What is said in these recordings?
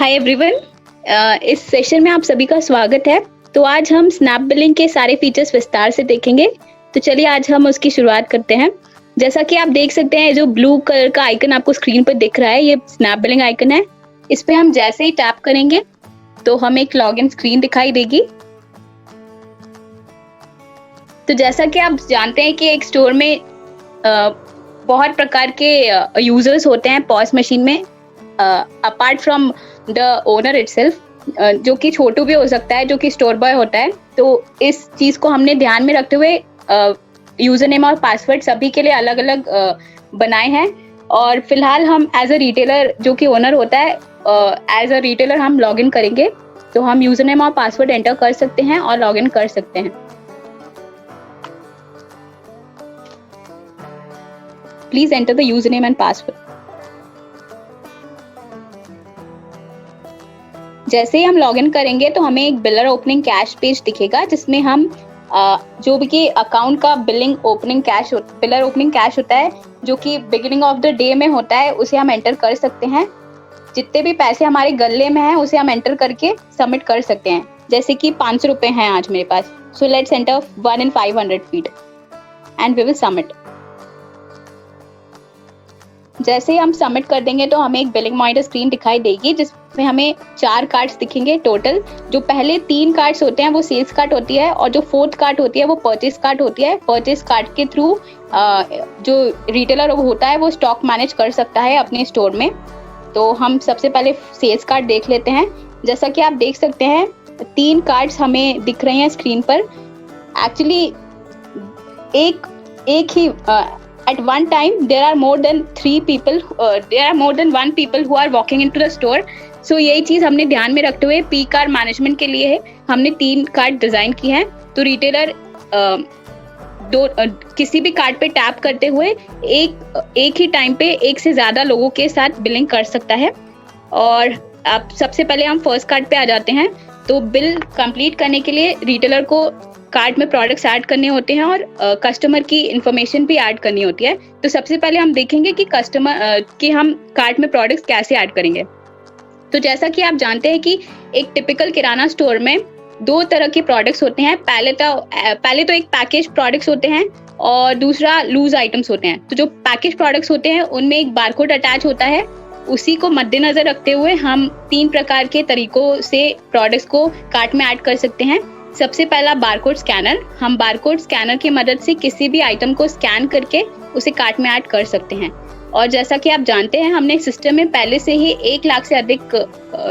Hi everyone. इस session में आप सभी का स्वागत है। तो आज हम स्नैप बिलिंग के सारे फीचर्स विस्तार से देखेंगे। तो चलिए आज हम उसकी शुरुआत करते हैं। जैसा कि आप देख सकते हैं, जो ब्लू कलर का आइकन आपको स्क्रीन पर दिख रहा है, ये स्नैप बिलिंग आइकन है। इस पे हम जैसे ही टैप करेंगे तो हमें एक लॉगिन स्क्रीन दिखाई देगी। तो जैसा कि आप जानते हैं कि एक स्टोर में बहुत प्रकार के यूजर्स होते हैं पॉस मशीन में, apart from the owner itself, जो कि छोटू भी हो सकता है, जो कि स्टोर बॉय होता है। तो इस चीज को हमने ध्यान में रखते हुए यूजर नेम और पासवर्ड सभी के लिए अलग अलग बनाए हैं। और फिलहाल हम एज अ रिटेलर, जो कि ओनर होता है, एज अ रिटेलर हम लॉग इन करेंगे। तो हम यूजर नेम और पासवर्ड एंटर कर सकते हैं और लॉग इन कर सकते हैं। Please enter the user name and password. जैसे ही हम लॉगिन करेंगे तो हमें एक बिलर ओपनिंग कैश पेज दिखेगा, जिसमें हम जो भी अकाउंट का बिलिंग ओपनिंग कैश बिलर ओपनिंग कैश होता है, जो कि बिगिनिंग ऑफ द डे में होता है, उसे हम एंटर कर सकते हैं। जितने भी पैसे हमारे गल्ले में हैं उसे हम एंटर करके सबमिट कर सकते हैं। जैसे कि 500 रुपए हैं आज मेरे पास, so let's enter 1 in 500 feet and we will submit. जैसे ही हम सबमिट कर देंगे तो हमें एक बिलिंग मॉनिटर स्क्रीन दिखाई देगी, जिसमें हमें 4 कार्ड्स दिखेंगे टोटल। जो पहले 3 कार्ड्स होते हैं वो सेल्स कार्ड होती है, और जो 4th कार्ड होती है वो परचेस कार्ड होती है। परचेस कार्ड के थ्रू जो रिटेलर होता है वो स्टॉक मैनेज कर सकता है अपने स्टोर में। तो हम सबसे पहले सेल्स कार्ड देख लेते हैं। जैसा कि आप देख सकते हैं 3 कार्ड्स हमें दिख रहे हैं स्क्रीन पर। एक्चुअली एक ही at one time there are more than 1 people who are walking into the store. So यही चीज हमने ध्यान में रखते हुए पी कार्ड मैनेजमेंट के लिए हमने 3 कार्ड डिजाइन किए हैं। तो रिटेलर किसी भी कार्ड पे टैप करते हुए एक ही टाइम पे एक से ज्यादा लोगों के साथ बिलिंग कर सकता है। और अब सबसे पहले हम फर्स्ट कार्ड पे आ जाते हैं। तो बिल कंप्लीट करने के लिए रिटेलर को कार्ड में प्रोडक्ट्स ऐड करने होते हैं और कस्टमर की इंफॉर्मेशन भी ऐड करनी होती है। तो सबसे पहले हम देखेंगे कि हम कार्ड में प्रोडक्ट्स कैसे ऐड करेंगे। तो जैसा कि आप जानते हैं कि एक टिपिकल किराना स्टोर में 2 तरह के प्रोडक्ट्स होते हैं। पहले तो एक पैकेज प्रोडक्ट्स होते हैं और दूसरा लूज आइटम्स होते हैं। तो जो पैकेज प्रोडक्ट्स होते हैं उनमें एक बारकोड अटैच होता है। उसी को मद्देनजर रखते हुए हम 3 प्रकार के तरीकों से प्रोडक्ट्स को कार्ट में ऐड कर सकते हैं। सबसे पहला बारकोड स्कैनर। हम बारकोड स्कैनर की मदद से किसी भी आइटम को स्कैन करके उसे कार्ट में ऐड कर सकते हैं। और जैसा कि आप जानते हैं, हमने सिस्टम में पहले से ही 1 लाख से अधिक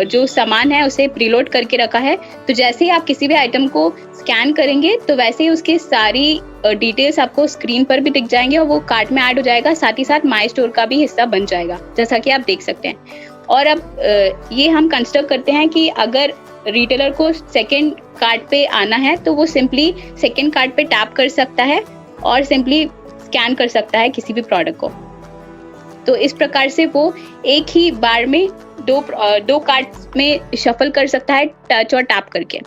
जो सामान है उसे प्रीलोड करके रखा है। तो जैसे ही आप किसी भी आइटम को स्कैन करेंगे तो वैसे ही उसकी सारी डिटेल्स आपको स्क्रीन पर भी दिख जाएंगे और वो कार्ट में ऐड हो जाएगा। साथ ही साथ माई स्टोर का भी हिस्सा बन जाएगा, जैसा कि आप देख सकते हैं। और अब ये हम कंसिडर करते हैं कि अगर रिटेलर को सेकंड कार्ड पे आना है तो वो सिंपली सेकंड कार्ड पे टैप कर सकता है और सिंपली स्कैन कर सकता है किसी भी प्रोडक्ट को। तो इस प्रकार से वो एक ही बार में दो कार्ड में शफल कर सकता है टच और टैप करके।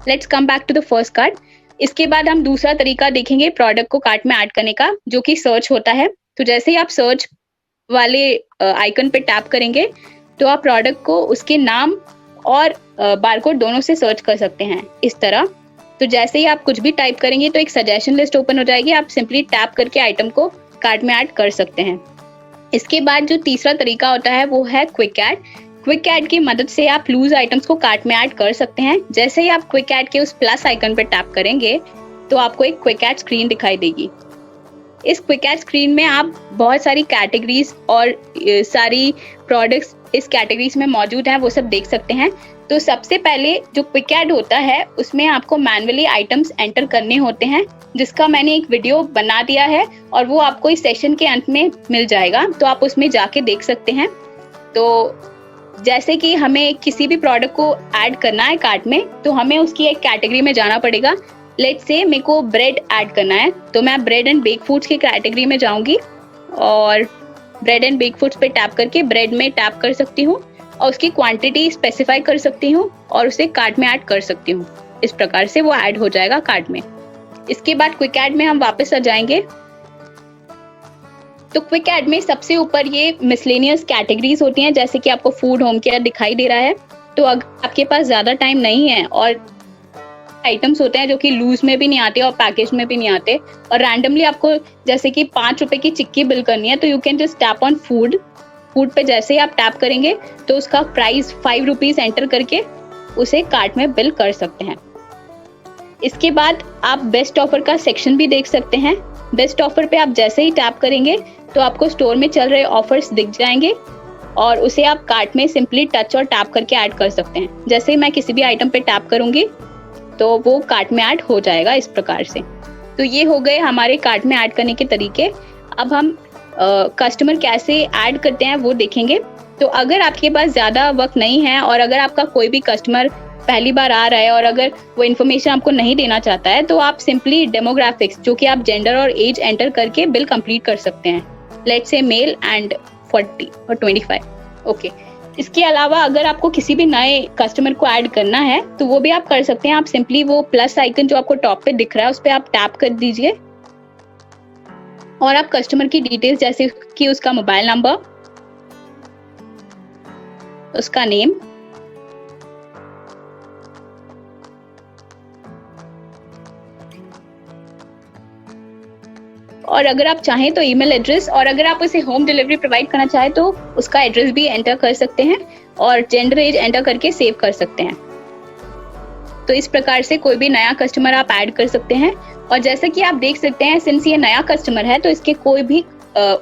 Let's come back to the first card. इसके बाद हम दूसरा तरीका देखेंगे प्रोडक्ट को कार्ट में ऐड करने का, जो कि सर्च होता है। तो जैसे ही आप सर्च वाले आइकन पे टैप करेंगे तो आप प्रोडक्ट को उसके नाम और बारकोड दोनों से सर्च कर सकते हैं इस तरह। तो जैसे ही आप कुछ भी टाइप करेंगे तो एक सजेशन लिस्ट ओपन हो जाएगी। आप सिंपली टैप करके आइटम को कार्ट में ऐड कर सकते हैं। इसके बाद जो तीसरा तरीका होता है वो है क्विक ऐड। क्विक ऐड की मदद से आप लूज आइटम्स को कार्ट में ऐड कर सकते हैं। जैसे ही आप क्विक ऐड के उस प्लस आइकन पर टैप करेंगे तो आपको एक क्विक ऐड स्क्रीन दिखाई देगी। इस क्विक ऐड स्क्रीन में आप बहुत सारी कैटेगरीज और सारी प्रोडक्ट्स इस कैटेगरीज में मौजूद हैं वो सब देख सकते हैं। तो सबसे पहले जो क्विक ऐड होता है उसमें आपको मैन्युअली आइटम्स एंटर करने होते हैं, जिसका मैंने एक वीडियो बना दिया है और वो आपको इस सेशन के अंत में मिल जाएगा। तो आप उसमें जाके देख सकते हैं। तो जैसे कि हमें किसी भी प्रोडक्ट को ऐड करना है कार्ट में, तो हमें उसकी एक कैटेगरी में जाना पड़ेगा। लेट्स से मेरे को ब्रेड ऐड करना है, तो मैं ब्रेड एंड बेक फूड्स की कैटेगरी में जाऊंगी और ब्रेड एंड बेक फूड्स पे टैप करके ब्रेड में टैप कर सकती हूँ और उसकी क्वांटिटी स्पेसिफाई कर सकती हूँ और उसे कार्ट में ऐड कर सकती हूँ। इस प्रकार से वो ऐड हो जाएगा कार्ट में। इसके बाद क्विक ऐड में हम वापस आ जाएंगे तो क्विक ऐड में सबसे ऊपर ये मिसलेनियस कैटेगरीज होती हैं, जैसे कि आपको फूड, होम केयर दिखाई दे रहा है। तो अगर आपके पास ज़्यादा टाइम नहीं है और आइटम्स होते हैं जो कि लूज में भी नहीं आते और पैकेज में भी नहीं आते, और रैंडमली आपको जैसे कि 5 रुपए की चिक्की बिल करनी है, तो you can just tap on food पे जैसे ही आप टैप करेंगे तो उसका प्राइस 5 रुपीज एंटर करके उसे कार्ट में बिल कर सकते हैं। इसके बाद आप बेस्ट ऑफर का सेक्शन भी देख सकते हैं। बेस्ट ऑफर पे आप जैसे ही टैप करेंगे तो आपको स्टोर में चल रहे ऑफर्स दिख जाएंगे और उसे आप कार्ट में सिंपली टच और टैप करके ऐड कर सकते हैं। जैसे ही मैं किसी भी आइटम पे टैप करूंगी तो वो कार्ट में ऐड हो जाएगा इस प्रकार से। तो ये हो गए हमारे कार्ट में ऐड करने के तरीके। अब हम कस्टमर कैसे ऐड करते हैं वो देखेंगे। तो अगर आपके पास ज़्यादा वक्त नहीं है और अगर आपका कोई भी कस्टमर पहली बार आ रहा है और अगर वो इन्फॉर्मेशन आपको नहीं देना चाहता है, तो आप सिंपली डेमोग्राफिक्स, जो कि आप जेंडर और एज एंटर करके बिल कंप्लीट कर सकते हैं। लेट्स से मेल एंड 40 और 25। ओके। इसके अलावा अगर आपको किसी भी नए कस्टमर को ऐड करना है तो वो भी आप कर सकते हैं। आप सिंपली वो प्लस आइकन जो आपको टॉप पे दिख रहा है उस पर आप टैप कर दीजिए और आप कस्टमर की डिटेल्स जैसे कि उसका मोबाइल नंबर, उसका नेम, और अगर आप चाहें तो ईमेल एड्रेस, और अगर आप उसे होम डिलीवरी प्रोवाइड करना चाहें तो उसका एड्रेस भी एंटर कर सकते हैं और जेंडर एज एंटर करके सेव कर सकते हैं। तो इस प्रकार से कोई भी नया कस्टमर आप ऐड कर सकते हैं। और जैसा कि आप देख सकते हैं, सिंस ये नया कस्टमर है तो इसके कोई भी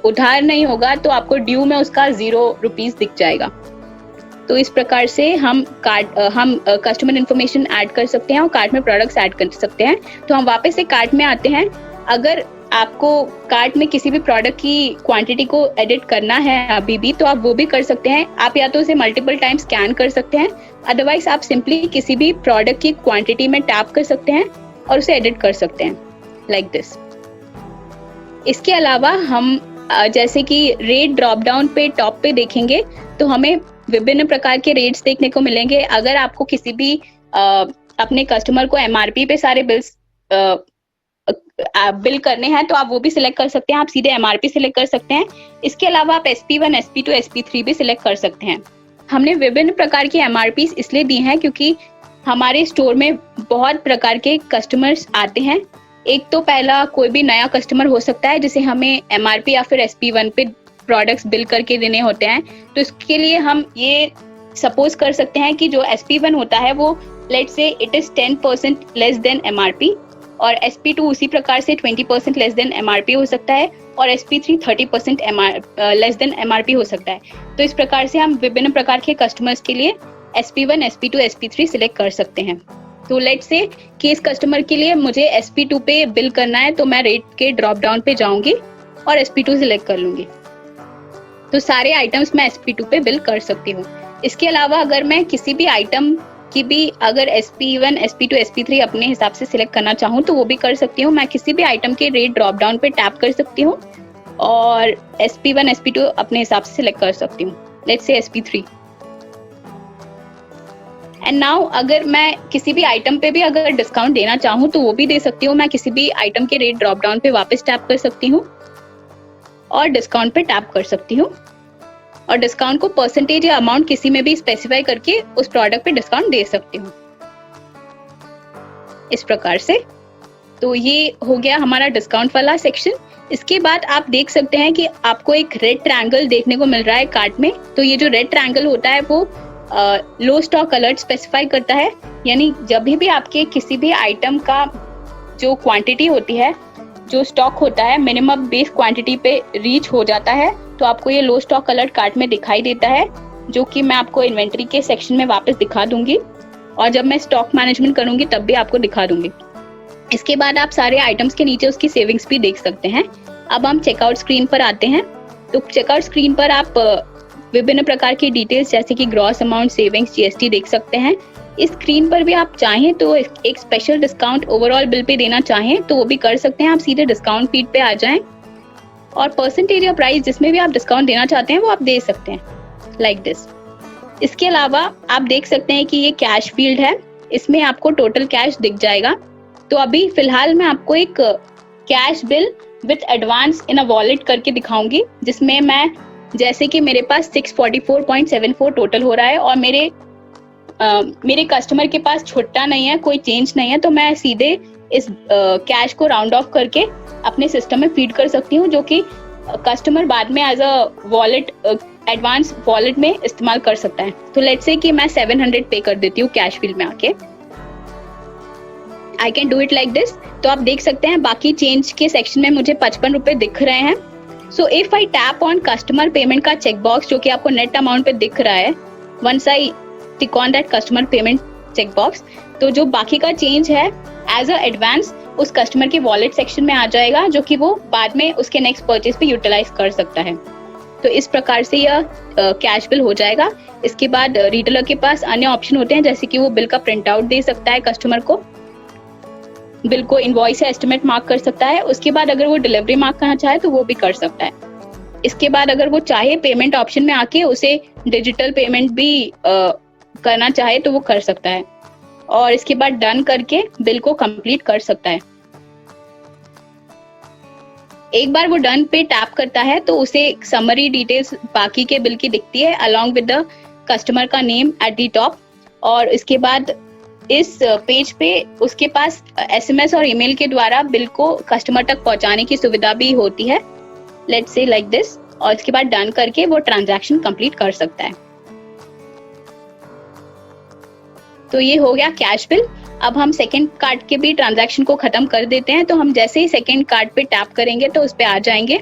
उधार नहीं होगा, तो आपको ड्यू में उसका 0 रुपीज दिख जाएगा। तो इस प्रकार से हम कस्टमर इन्फॉर्मेशन ऐड कर सकते हैं और कार्ट में प्रोडक्ट्स ऐड कर सकते हैं। तो हम वापस से कार्ट में आते हैं। अगर आपको कार्ट में किसी भी प्रोडक्ट की क्वांटिटी को एडिट करना है अभी भी, तो आप वो भी कर सकते हैं। आप या तो उसे मल्टीपल टाइम स्कैन कर सकते हैं, अदरवाइज आप सिंपली किसी भी प्रोडक्ट की क्वांटिटी में टैप कर सकते हैं और उसे एडिट कर सकते हैं लाइक दिस। इसके अलावा हम जैसे कि रेट ड्रॉप डाउन पे टॉप पे देखेंगे तो हमें विभिन्न प्रकार के रेट्स देखने को मिलेंगे। अगर आपको किसी भी अपने कस्टमर को एमआरपी पे सारे बिल करने हैं तो आप वो भी सिलेक्ट कर सकते हैं। आप सीधे एमआरपी सिलेक्ट कर सकते हैं। इसके अलावा आप SP1, SP2, SP3 भी सिलेक्ट कर सकते हैं। हमने विभिन्न प्रकार की एमआरपी इसलिए दी हैं क्योंकि हमारे स्टोर में बहुत प्रकार के कस्टमर्स आते हैं। एक तो पहला कोई भी नया कस्टमर हो सकता है जिसे हमें एमआरपी या फिर SP1 पे प्रोडक्ट्स बिल करके देने होते हैं। तो इसके लिए हम ये सपोज कर सकते हैं कि जो SP1 होता है वो let's say it is 10% less than MRP, और SP2 उसी प्रकार से 20% लेस देन एमआरपी हो सकता है, और SP3 30% लेस देन एमआरपी हो सकता है। तो इस प्रकार से हम विभिन्न प्रकार के कस्टमर्स के लिए SP1, SP2, SP3 सिलेक्ट कर सकते हैं। तो लेट्स से कि इस कस्टमर के लिए मुझे SP2 पे बिल करना है, तो मैं रेट के ड्रॉप डाउन पे जाऊंगी और SP2 सिलेक्ट कर लूंगी। तो सारे आइटम्स मैं SP2 पे बिल कर सकती हूँ। इसके अलावा अगर मैं किसी भी आइटम की भी अगर SP1, SP2, SP3 अपने हिसाब से सिलेक्ट करना चाहूँ तो वो भी कर सकती हूँ। मैं किसी भी आइटम के रेट ड्रॉप डाउन पे टैप कर सकती हूँ और SP1, SP2 अपने हिसाब से सिलेक्ट कर सकती हूँ। लेट्स से SP3। एंड नाउ अगर मैं किसी भी आइटम पे भी अगर डिस्काउंट देना चाहूँ तो वो भी दे सकती हूँ। मैं किसी भी आइटम के रेट ड्रॉप डाउन पे वापस टैप कर सकती हूँ और डिस्काउंट पे टैप कर सकती हूँ, और डिस्काउंट को परसेंटेज या अमाउंट किसी में भी स्पेसिफाई करके उस प्रोडक्ट पे डिस्काउंट दे सकती हूँ इस प्रकार से। तो ये हो गया हमारा डिस्काउंट वाला सेक्शन। इसके बाद आप देख सकते हैं कि आपको एक रेड ट्रायंगल देखने को मिल रहा है कार्ट में। तो ये जो रेड ट्रायंगल होता है वो लो स्टॉक अलर्ट स्पेसिफाई करता है, यानी जब भी आपके किसी भी आइटम का जो क्वांटिटी होती है, जो स्टॉक होता है, मिनिमम बेस क्वांटिटी पे रीच हो जाता है तो आपको ये लो स्टॉक अलर्ट कार्ट में दिखाई देता है, जो कि मैं आपको इन्वेंटरी के सेक्शन में वापस दिखा दूंगी और जब मैं स्टॉक मैनेजमेंट करूंगी तब भी आपको दिखा दूंगी। इसके बाद आप सारे आइटम्स के नीचे उसकी सेविंग्स भी देख सकते हैं। अब हम चेकआउट स्क्रीन पर आते हैं। तो चेकआउट स्क्रीन पर आप विभिन्न प्रकार की डिटेल्स जैसे कि ग्रॉस अमाउंट, सेविंग्स, GST देख सकते हैं। इस स्क्रीन पर भी आप चाहें तो एक special discount overall bill pay देना चाहें तो वो भी कर सकते हैं। आप सीधे डिस्काउंट फीड पे आ जाएं और परसेंटेज या प्राइस जिसमें भी आप डिस्काउंट देना चाहते हैं वो आप दे सकते हैं लाइक दिस। इसके अलावा आप देख सकते हैं कि ये कैश फील्ड है, इसमें आपको टोटल कैश दिख जाएगा। तो अभी फिलहाल मैं आपको एक cash bill with advance in a wallet करके दिखाऊंगी, जिसमें मैं जैसे कि मेरे पास 644.74 टोटल हो रहा है और मेरे कस्टमर के पास छुट्टा नहीं है, कोई चेंज नहीं है, तो मैं सीधे इस कैश को राउंड ऑफ करके अपने सिस्टम में फीड कर सकती हूँ, जो कि कस्टमर बाद में as a wallet advance wallet में इस्तेमाल कर सकता है। तो लेट्स से कि मैं 700 पे कर देती हूँ कैश फील्ड में आके। आई can do it like this. तो आप देख सकते हैं बाकी चेंज के सेक्शन में मुझे 55 रुपए दिख रहे हैं। So if I tap on customer payment का चेक बॉक्स जो कि आपको नेट अमाउंट पे दिख रहा है, once I tick on that customer payment check box, तो जो बाकी का चेंज है एज अ एडवांस उस कस्टमर के वॉलेट सेक्शन में आ जाएगा, जो कि वो बाद में उसके नेक्स्ट परचेज पे यूटिलाइज कर सकता है। तो इस प्रकार से यह कैश बिल हो जाएगा। इसके बाद रिटेलर के पास अन्य ऑप्शन होते हैं, जैसे कि वो बिल का प्रिंट आउट दे सकता है कस्टमर को, बिल को इनवॉइस या एस्टिमेट मार्क कर सकता है। उसके बाद अगर वो डिलीवरी मार्क करना चाहे तो वो भी कर सकता है। इसके बाद अगर वो चाहे पेमेंट ऑप्शन में आके उसे डिजिटल पेमेंट भी करना चाहे तो वो कर सकता है, और इसके बाद डन करके बिल को कंप्लीट कर सकता है। एक बार वो डन पे टैप करता है तो उसे समरी डिटेल्स बाकी के बिल की दिखती है अलोंग विद द कस्टमर का नेम एट द टॉप। और इसके बाद इस पेज पे उसके पास एसएमएस और ईमेल के द्वारा बिल को कस्टमर तक पहुंचाने की सुविधा भी होती है, लेट्स से लाइक दिस। और इसके बाद डन करके वो ट्रांजैक्शन कंप्लीट कर सकता है। तो ये हो गया कैश बिल। अब हम सेकंड कार्ड के भी ट्रांजैक्शन को खत्म कर देते हैं। तो हम जैसे ही सेकंड कार्ड पे टैप करेंगे तो उस पे आ जाएंगे,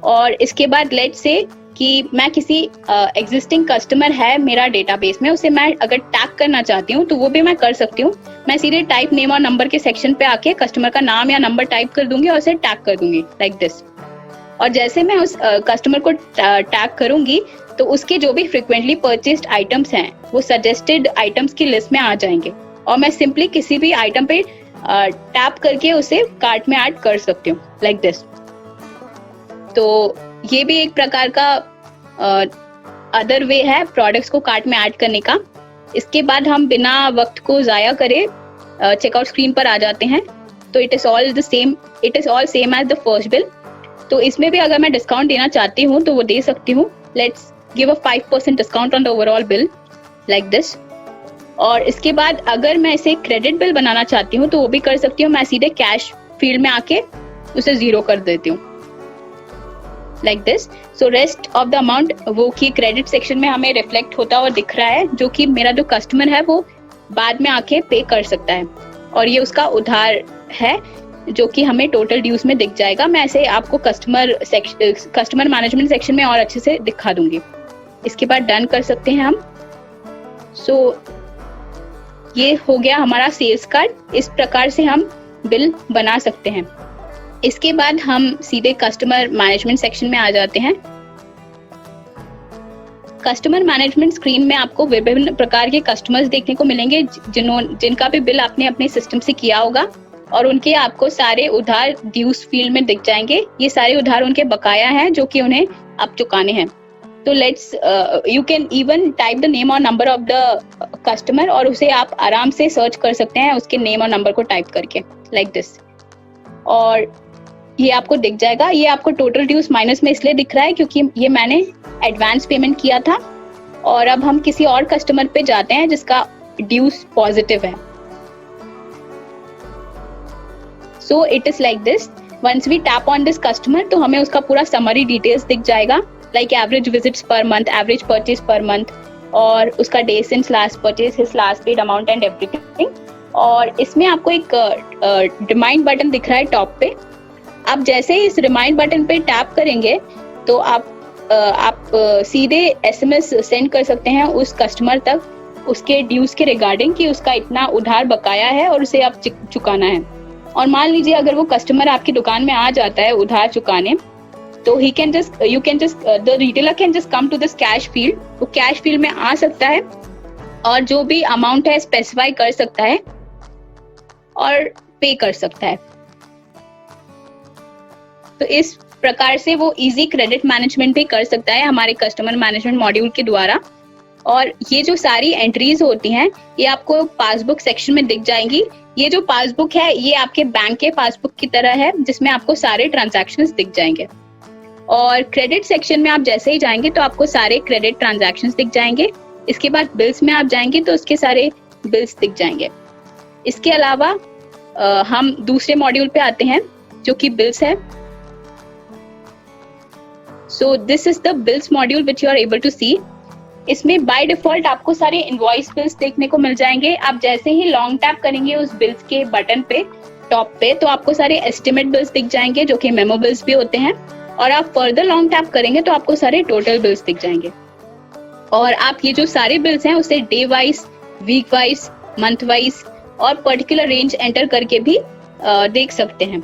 और इसके बाद लेट्स से कि मैं किसी एग्जिस्टिंग कस्टमर है मेरा डेटाबेस में, उसे मैं अगर टैग करना चाहती हूँ तो वो भी मैं कर सकती हूँ। मैं सीधे टाइप नेम और नंबर के सेक्शन पे आके कस्टमर का नाम या नंबर टाइप कर दूंगी और उसे टैग कर दूंगी लाइक दिस। और जैसे मैं उस कस्टमर को टैग करूंगी तो उसके जो भी फ्रिक्वेंटली परचेस्ड आइटम्स हैं वो सजेस्टेड आइटम्स की लिस्ट में आ जाएंगे, और मैं सिंपली किसी भी आइटम पे टैप करके उसे कार्ट में ऐड कर सकती हूँ लाइक दिस। तो ये भी एक प्रकार का अदर वे है प्रोडक्ट्स को कार्ट में ऐड करने का। इसके बाद हम बिना वक्त को जाया करे चेकआउट स्क्रीन पर आ जाते हैं। तो it is all same as the first bill. तो इसमें भी अगर मैं डिस्काउंट देना चाहती हूँ तो वो दे सकती हूँ। Let's give a 5% discount on the overall bill like this. और इसके बाद अगर मैं इसे क्रेडिट बिल बनाना चाहती हूँ तो वो भी कर सकती हूँ। मैं सीधे कैश फील्ड में आके उसे 0 कर देती हूँ like this. So rest of the amount वो की क्रेडिट सेक्शन में हमें रिफ्लेक्ट होता हुआ दिख रहा है, जो कि मेरा जो कस्टमर है वो बाद में आके पे कर सकता है, और ये उसका उधार है जो कि हमें टोटल ड्यूज में दिख जाएगा। मैं ऐसे आपको कस्टमर मैनेजमेंट सेक्शन में और अच्छे से दिखा दूंगी। इसके बाद डन कर सकते हैं हम। सो ये हो गया हमारा सेल्स कार्ड। इस प्रकार से हम बिल बना सकते हैं। इसके बाद हम सीधे कस्टमर मैनेजमेंट सेक्शन में आ जाते हैं। कस्टमर मैनेजमेंट स्क्रीन में आपको विभिन्न प्रकार के कस्टमर्स देखने को मिलेंगे जिनका भी बिल आपने अपने सिस्टम से किया होगा, और उनके आपको सारे उधार ड्यूज फील्ड में दिख जाएंगे। ये सारे उधार उनके बकाया हैं जो कि उन्हें अब चुकाने हैं। तो let's you can even type the name और नंबर ऑफ द कस्टमर, और उसे आप आराम से सर्च कर सकते हैं उसके नेम और नंबर को टाइप करके लाइक दिस, और ये आपको दिख जाएगा। ये आपको टोटल ड्यूज माइनस में इसलिए दिख रहा है क्योंकि ये मैंने एडवांस पेमेंट किया था। और अब हम किसी और कस्टमर पे जाते हैं जिसका ड्यूज पॉजिटिव है। So it is like this. Once we tap on this customer तो हमें उसका पूरा समरी डिटेल्स दिख जाएगा, like average visits per month, average purchase per month, और उसका day since last purchase, his last paid amount and everything. और इसमें आपको एक रिमाइंड बटन दिख रहा है टॉप पे। आप जैसे ही इस रिमाइंड बटन पे टैप करेंगे तो आप सीधे एसएमएस सेंड कर सकते हैं उस कस्टमर तक उसके ड्यूज के रिगार्डिंग कि उसका इतना उधार बकाया है और उसे आप चुकाना है। और मान लीजिए अगर वो कस्टमर आपकी दुकान में आ जाता है उधार चुकाने, तो the retailer can just come to this cash field। वो कैश फील्ड में आ सकता है और जो भी अमाउंट है स्पेसिफाई कर सकता है और पे कर सकता है। तो इस प्रकार से वो इजी क्रेडिट मैनेजमेंट भी कर सकता है हमारे कस्टमर मैनेजमेंट मॉड्यूल के द्वारा। और ये जो सारी एंट्रीज होती हैं ये आपको पासबुक सेक्शन में दिख जाएंगी। ये जो पासबुक है ये आपके बैंक के पासबुक की तरह है जिसमें आपको सारे ट्रांजैक्शंस दिख जाएंगे। और क्रेडिट सेक्शन में आप जैसे ही जाएंगे तो आपको सारे क्रेडिट ट्रांजैक्शंस दिख जाएंगे। इसके बाद बिल्स में आप जाएंगे तो उसके सारे बिल्स दिख जाएंगे। इसके अलावा हम दूसरे मॉड्यूल पे आते हैं जो कि बिल्स है। So this is the bills module which you are able to see. इसमें बाय डिफॉल्ट आपको सारे इनवॉइस बिल्स देखने को मिल जाएंगे। आप जैसे ही लॉन्ग टैप करेंगे उस बिल्स के बटन पे टॉप पे तो आपको सारे एस्टिमेट बिल्स दिख जाएंगे जो कि मेमो बिल्स भी होते हैं। और आप फर्दर लॉन्ग टैप करेंगे तो आपको सारे टोटल बिल्स दिख जाएंगे। और आप ये जो सारे बिल्स हैं उसे day wise, week wise, month wise और पर्टिकुलर रेंज एंटर करके भी देख सकते हैं।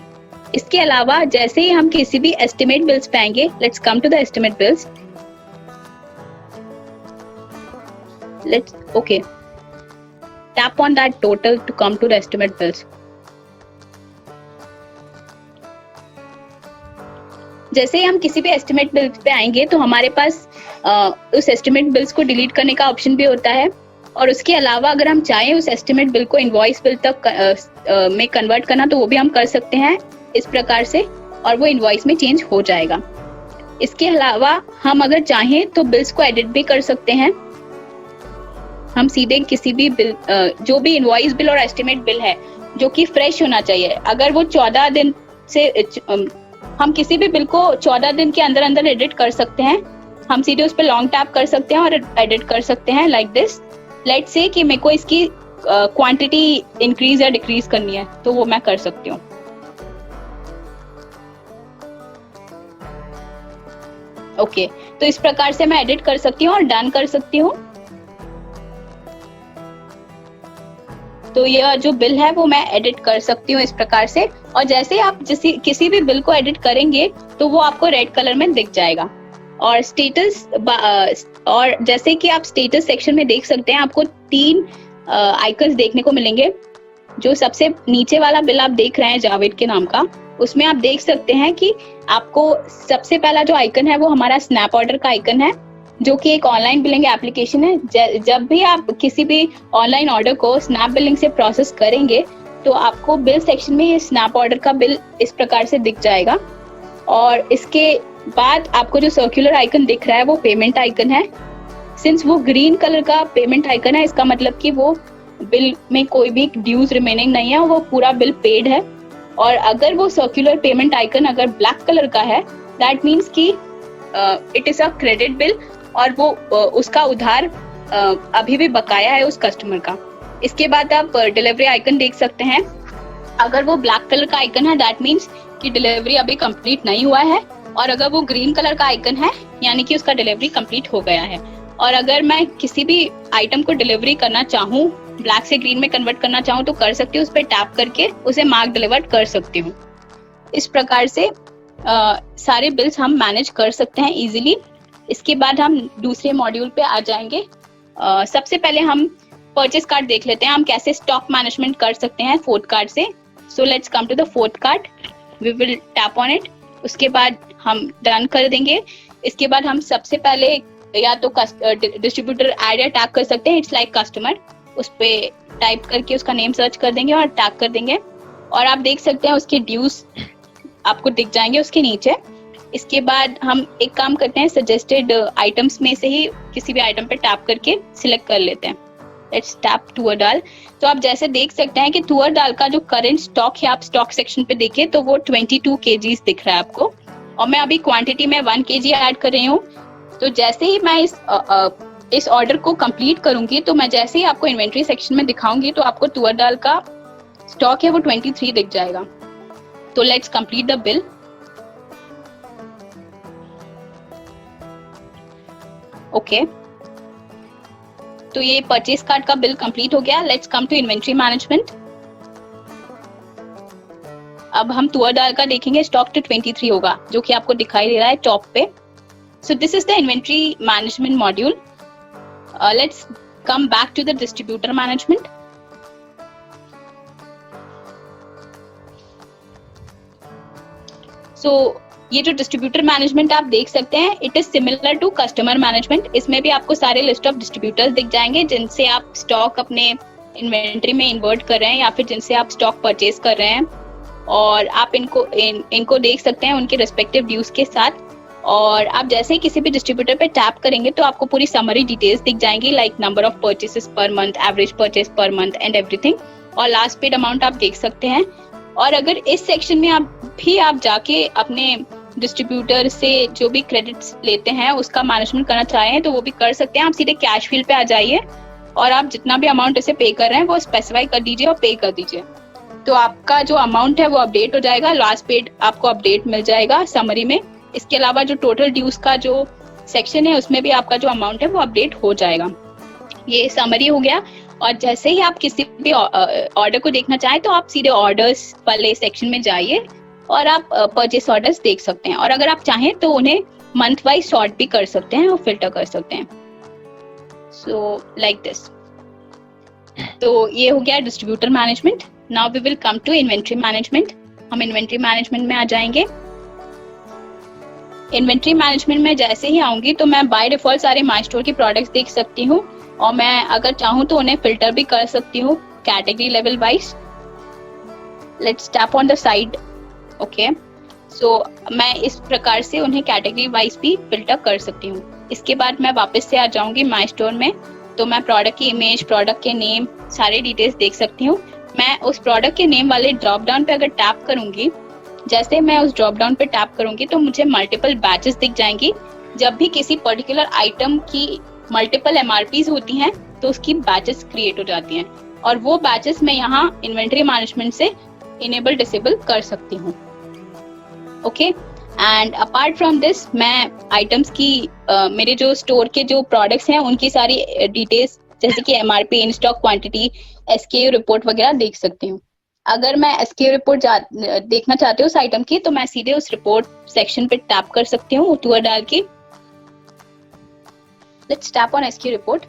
इसके अलावा जैसे ही हम किसी भी एस्टिमेट बिल्स पे आएंगे, let's come to the estimate bills. Okay, tap on that total to come to the estimate bills. जैसे ही हम किसी भी एस्टिमेट बिल्स पे आएंगे तो हमारे पास उस एस्टिमेट बिल्स को डिलीट करने का ऑप्शन भी होता है। और उसके अलावा अगर हम चाहें उस एस्टिमेट बिल को इनवॉइस बिल तक में कन्वर्ट करना तो वो भी हम कर सकते हैं इस प्रकार से, और वो इनवॉइस में चेंज हो जाएगा। इसके अलावा हम अगर चाहें तो बिल्स को एडिट भी कर सकते हैं। हम सीधे किसी भी बिल, जो भी इनवॉइस बिल और एस्टिमेट बिल है जो कि फ्रेश होना चाहिए, अगर वो 14 दिन से हम किसी भी बिल को 14 दिन के अंदर अंदर एडिट कर सकते हैं। हम सीधे उस पर लॉन्ग टैप कर सकते हैं और एडिट कर सकते हैं लाइक दिस। लेट्स से कि मेरे को इसकी क्वांटिटी इंक्रीज या डिक्रीज करनी है तो वो मैं कर सकती हूँ। ओके, तो इस प्रकार से मैं एडिट कर सकती हूँ और डन कर सकती हूँ। तो यह जो बिल है वो मैं एडिट कर सकती हूँ इस प्रकार से। और जैसे ही आप किसी भी बिल को एडिट करेंगे तो वो आपको रेड कलर में दिख जाएगा। और स्टेटस और जैसे कि आप स्टेटस सेक्शन में देख सकते हैं आपको 3 आइकन्स देखने को मिलेंगे। जो सबसे नीचे वाला बिल आप देख रहे हैं जावेद के नाम का, उसमें आप देख सकते हैं कि आपको सबसे पहला जो आइकन है वो हमारा स्नैप ऑर्डर का आइकन है जो कि एक ऑनलाइन बिलिंग एप्लीकेशन है। जब भी आप किसी भी ऑनलाइन ऑर्डर को स्नैप बिलिंग से प्रोसेस करेंगे तो आपको बिल सेक्शन में ये स्नैप ऑर्डर का बिल इस प्रकार से दिख जाएगा। और इसके बाद आपको जो सर्कुलर आइकन दिख रहा है वो पेमेंट आइकन है। सिंस वो ग्रीन कलर का पेमेंट आइकन है, इसका मतलब कि वो बिल में कोई भी ड्यूज रिमेनिंग नहीं है, वो पूरा बिल पेड है। और अगर वो सर्कुलर पेमेंट आइकन अगर ब्लैक कलर का है, दैट मीन्स कि it is a credit bill और वो उसका उधार अभी भी बकाया है उस कस्टमर का। इसके बाद आप डिलीवरी आइकन देख सकते हैं। अगर वो ब्लैक कलर का आइकन है दैट मीन्स कि डिलीवरी अभी कंप्लीट नहीं हुआ है, और अगर वो ग्रीन कलर का आइकन है यानी कि उसका डिलीवरी कंप्लीट हो गया है। और अगर मैं किसी भी आइटम को डिलीवरी करना चाहूँ, ब्लैक से ग्रीन में कन्वर्ट करना चाहूँ तो कर सकती हूँ, उस पर टैप करके उसे मार्क डिलीवर्ड कर सकती हूँ। इस प्रकार से सारे बिल्स हम मैनेज कर सकते हैं इजीली। इसके बाद हम दूसरे मॉड्यूल पे आ जाएंगे। सबसे पहले हम परचेस कार्ड देख लेते हैं, हम कैसे स्टॉक मैनेजमेंट कर सकते हैं फोर्थ कार्ड से। So let's come to the fourth card, we will tap on it. उसके बाद हम डन कर देंगे। इसके बाद हम सबसे पहले या तो डिस्ट्रीब्यूटर ऐड या टैग कर सकते हैं, इट्स लाइक कस्टमर। उस पे टाइप करके उसका नेम सर्च कर देंगे और टैग कर देंगे, और आप देख सकते हैं उसके ड्यूज आपको दिख जाएंगे उसके नीचे। इसके बाद हम एक काम करते हैं, सजेस्टेड आइटम्स में से ही किसी भी आइटम पे टैप करके सिलेक्ट कर लेते हैं। लेट्स टैप तुअर दाल। तो आप जैसे देख सकते हैं कि तुअर दाल का जो करंट स्टॉक है, आप स्टॉक सेक्शन पे देखें तो वो 22 kgs दिख रहा है आपको, और मैं अभी क्वांटिटी में 1 kg ऐड कर रही हूँ। तो जैसे ही मैं इस ऑर्डर को कंप्लीट करूंगी तो मैं जैसे ही आपको इन्वेंट्री सेक्शन में दिखाऊंगी तो आपको तुअर दाल का स्टॉक है वो 23 दिख जाएगा। तो let's complete the bill. Okay, तो ये परचेस कार्ड का बिल कंप्लीट हो गया। Let's come to inventory management. अब हम तुअर दाल का देखेंगे, स्टॉक तो 23 होगा जो कि आपको दिखाई दे रहा है टॉप पे। So this is the inventory management module. Let's come back to the distributor management. So ये जो डिस्ट्रीब्यूटर मैनेजमेंट आप देख सकते हैं, it is similar to customer management. इसमें भी आपको सारे लिस्ट ऑफ डिस्ट्रीब्यूटर्स दिख जाएंगे जिनसे आप स्टॉक अपने इन्वेंट्री में इन्वर्ट कर रहे हैं या फिर जिनसे आप स्टॉक परचेज कर रहे हैं, और आप इनको देख सकते हैं उनके रिस्पेक्टिव ड्यूज के साथ। और आप जैसे ही किसी भी डिस्ट्रीब्यूटर पे टैप करेंगे तो आपको पूरी समरी डिटेल्स दिख जाएंगी, लाइक नंबर ऑफ परचेसेस पर month, average purchase per month and everything, और लास्ट पेड अमाउंट आप देख सकते हैं। और अगर इस सेक्शन में आप जाके अपने डिस्ट्रीब्यूटर से जो भी क्रेडिट्स लेते हैं उसका मैनेजमेंट करना चाहें तो वो भी कर सकते हैं। आप सीधे कैश फील्ड पे आ जाइए और आप जितना भी अमाउंट इसे पे कर रहे हैं वो स्पेसिफाई कर दीजिए और पे कर दीजिए, तो आपका जो अमाउंट है वो अपडेट हो जाएगा। लास्ट पेड आपको अपडेट मिल जाएगा समरी में। इसके अलावा जो टोटल ड्यूज का जो सेक्शन है उसमें भी आपका जो अमाउंट है वो अपडेट हो जाएगा। ये समरी हो गया। और जैसे ही आप किसी भी ऑर्डर को देखना चाहें तो आप सीधे ऑर्डर्स वाले सेक्शन में जाइए और आप परचेस ऑर्डर्स देख सकते हैं, और अगर आप चाहें तो उन्हें मंथ वाइज सॉर्ट भी कर सकते हैं और फिल्टर कर सकते हैं। So like this. तो ये हो गया distributor management. Now we will come to inventory management. हम इन्वेंट्री मैनेजमेंट में आ जाएंगे। इन्वेंट्री मैनेजमेंट में जैसे ही आऊंगी तो मैं बाय डिफॉल्ट सारे माई स्टोर के प्रोडक्ट्स देख सकती हूँ, और मैं अगर चाहूँ तो उन्हें फिल्टर भी कर सकती हूँ category level wise. Let's tap on the side. Okay, so मैं इस प्रकार से उन्हें कैटेगरी वाइज भी फिल्टर कर सकती हूँ। इसके बाद मैं वापस से आ जाऊंगी माई स्टोर में, तो मैं प्रोडक्ट की इमेज, प्रोडक्ट के नेम, सारे डिटेल्स देख सकती हूँ। मैं उस प्रोडक्ट के नेम वाले ड्रॉप डाउन पे अगर टैप करूंगी, जैसे मैं उस ड्रॉप डाउन पे टैप करूंगी तो मुझे मल्टीपल बैचेस दिख जाएंगी। जब भी किसी पर्टिकुलर आइटम की मल्टीपल एमआरपीज होती हैं तो उसकी बैचेस क्रिएट हो जाती हैं, और वो बैचेस मैं यहाँ इन्वेंट्री मैनेजमेंट से इनेबल डिसेबल कर सकती हूँ। Okay, and apart from this मैं आइटम्स की मेरे जो स्टोर के जो प्रोडक्ट्स हैं उनकी सारी डिटेल्स जैसे कि MRP, in stock quantity, SKU report वगैरह देख सकती हूँ। अगर मैं एसकेयू रिपोर्ट देखना चाहती हूँ उस आइटम की, तो मैं सीधे उस रिपोर्ट सेक्शन पे टैप कर सकती हूँ टूर डाल के। Let's tap on SKU report,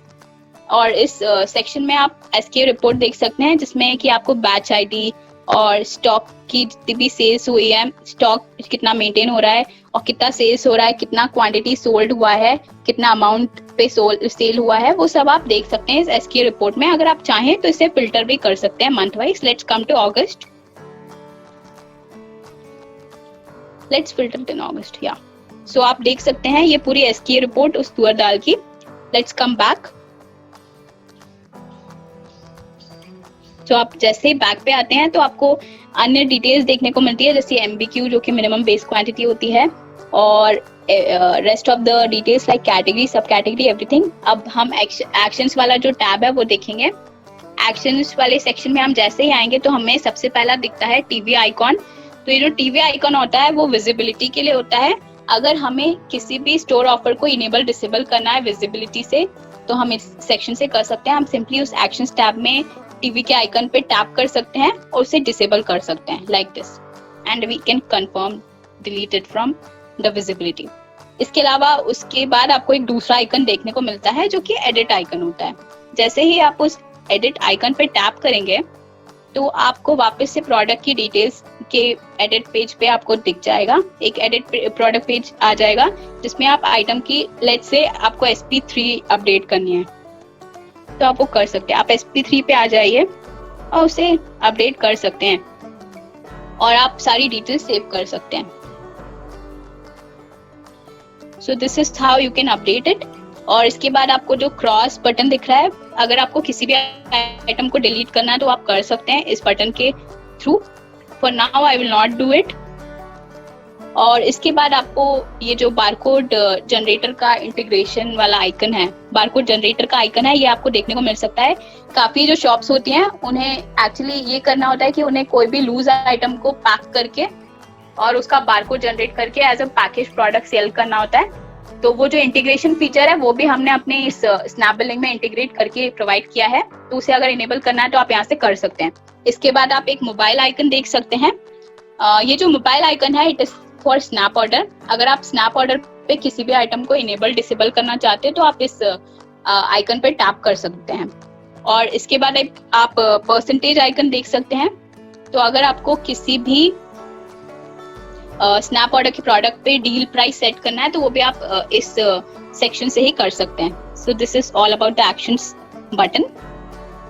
और इस सेक्शन में आप एसकेयू रिपोर्ट देख सकते हैं जिसमें कि आपको बैच आईडी और स्टॉक की जितनी भी सेल्स हुई है, स्टॉक कितना मेंटेन हो रहा है और कितना सेल्स हो रहा है, कितना क्वांटिटी सोल्ड हुआ है, कितना अमाउंट पे सेल हुआ है, वो सब आप देख सकते हैं इस एसकेयू रिपोर्ट में। अगर आप चाहें तो इसे फिल्टर भी कर सकते हैं month wise. Let's come to August. Let's filter in August. या सो आप देख सकते हैं ये पूरी एसकेयू रिपोर्ट उस टूर डाल की। Let's come back. तो आप जैसे ही बैक पे आते हैं तो आपको अन्य डिटेल्स देखने को मिलती है, जैसे एमबीक्यू जो कि मिनिमम बेस क्वांटिटी होती है, और rest of the details like category, सब कैटेगरी, एवरीथिंग। अब हम एक्शंस वाला जो टैब है वो देखेंगे। एक्शंस वाले सेक्शन में हम जैसे ही आएंगे तो हमें सबसे पहला दिखता है टीवी आइकॉन। तो ये जो टीवी आइकॉन होता है वो विजिबिलिटी के लिए होता है। अगर हमें किसी भी स्टोर ऑफर को इनेबल डिसेबल करना है विजिबिलिटी से तो हम इस सेक्शन से कर सकते हैं। हम सिंपली उस एक्शंस टैब में टीवी के आइकन पे टैप कर सकते हैं और उसे डिसेबल कर सकते हैं like this, and we can confirm delete it from the visibility. इसके अलावा उसके बाद आपको एक दूसरा आइकन देखने को मिलता है जो कि एडिट आइकन होता है। जैसे ही आप उस एडिट आइकन पे टैप करेंगे तो आपको वापस से प्रोडक्ट की डिटेल्स के एडिट पेज पे आपको दिख जाएगा। एक एडिट प्रोडक्ट पेज आ जाएगा जिसमें आप आइटम की लेट्स से आपको SP3 अपडेट करनी है तो आप वो कर सकते हैं। आप SP3 पे आ जाइए और उसे अपडेट कर सकते हैं और आप सारी डिटेल्स सेव कर सकते हैं। So this is how you can update it. और इसके बाद आपको जो क्रॉस बटन दिख रहा है, अगर आपको किसी भी आइटम को डिलीट करना है तो आप कर सकते हैं इस बटन के through. For now I will not do it. और इसके बाद आपको ये जो बारकोड जनरेटर का इंटीग्रेशन वाला आइकन है, बारकोड जनरेटर का आइकन है, ये आपको देखने को मिल सकता है। काफी जो शॉप्स होती हैं उन्हें एक्चुअली ये करना होता है कि उन्हें कोई भी लूज आइटम को पैक करके और उसका बारकोड जनरेट करके as a package product sell करना होता है। तो वो जो इंटीग्रेशन फीचर है वो भी हमने अपने इस स्नैप बिलिंग में इंटीग्रेट करके प्रोवाइड किया है, तो उसे अगर इनेबल करना है तो आप यहाँ से कर सकते हैं। इसके बाद आप एक मोबाइल आइकन देख सकते हैं। ये जो मोबाइल आइकन है it is for snap order. अगर आप स्नैप ऑर्डर पे किसी भी आइटम को इनेबल डिसेबल करना चाहते हैं तो आप इस आइकन पे टैप कर सकते हैं। और इसके बाद आप परसेंटेज आइकन देख सकते हैं। तो अगर आपको किसी भी स्नैप ऑर्डर के प्रोडक्ट पे डील प्राइस सेट करना है तो वो भी आप इस सेक्शन से ही कर सकते हैं. So this is all about the actions button.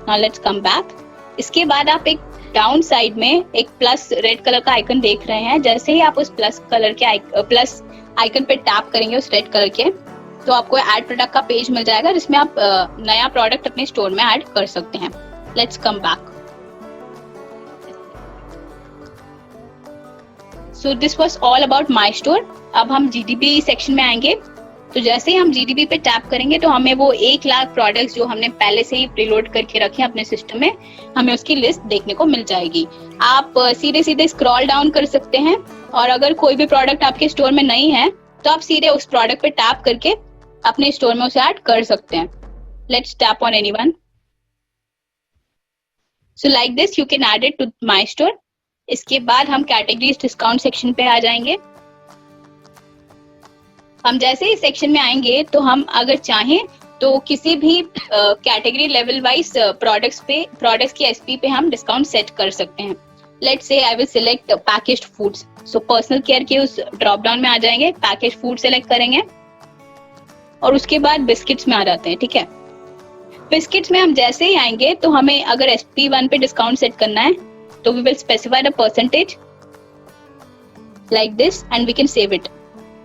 Now let's come back. इसके बाद आप एक डाउन साइड में एक प्लस रेड कलर का आइकन देख रहे हैं. जैसे ही आप उस प्लस आइकन पे टैप करेंगे उस रेड कलर के, तो आपको ऐड प्रोडक्ट का पेज मिल जाएगा जिसमें आप नया प्रोडक्ट अपने स्टोर में ऐड कर सकते हैं. Let's come back. So this was all about my store. अब हम जीडीपी सेक्शन में आएंगे. तो जैसे ही हम जीडीपी पे टैप करेंगे तो हमें वो 1 लाख प्रोडक्ट्स जो हमने पहले से ही प्रीलोड करके रखे हैं अपने सिस्टम में, हमें उसकी लिस्ट देखने को मिल जाएगी. आप सीधे सीधे स्क्रॉल डाउन कर सकते हैं और अगर कोई भी प्रोडक्ट आपके स्टोर में नहीं है तो आप सीधे उस प्रोडक्ट पे टैप करके अपने स्टोर में उसे ऐड कर सकते हैं. Let's tap on anyone. So like this you can add it to my store. इसके बाद हम कैटेगरीज डिस्काउंट सेक्शन पे आ जाएंगे. हम जैसे ही सेक्शन में आएंगे तो हम अगर चाहें तो किसी भी कैटेगरी लेवल वाइज प्रोडक्ट्स की एसपी पे हम डिस्काउंट सेट कर सकते हैं. Let's say I will select packaged foods. So personal care के उस ड्रॉप डाउन में आ जाएंगे, पैकेज्ड फूड सेलेक्ट करेंगे और उसके बाद बिस्किट्स में आ जाते हैं. ठीक है, बिस्किट्स में हम जैसे ही आएंगे तो हमें अगर SP1 पे डिस्काउंट सेट करना है तो we will specify the percentage like this and we can save it.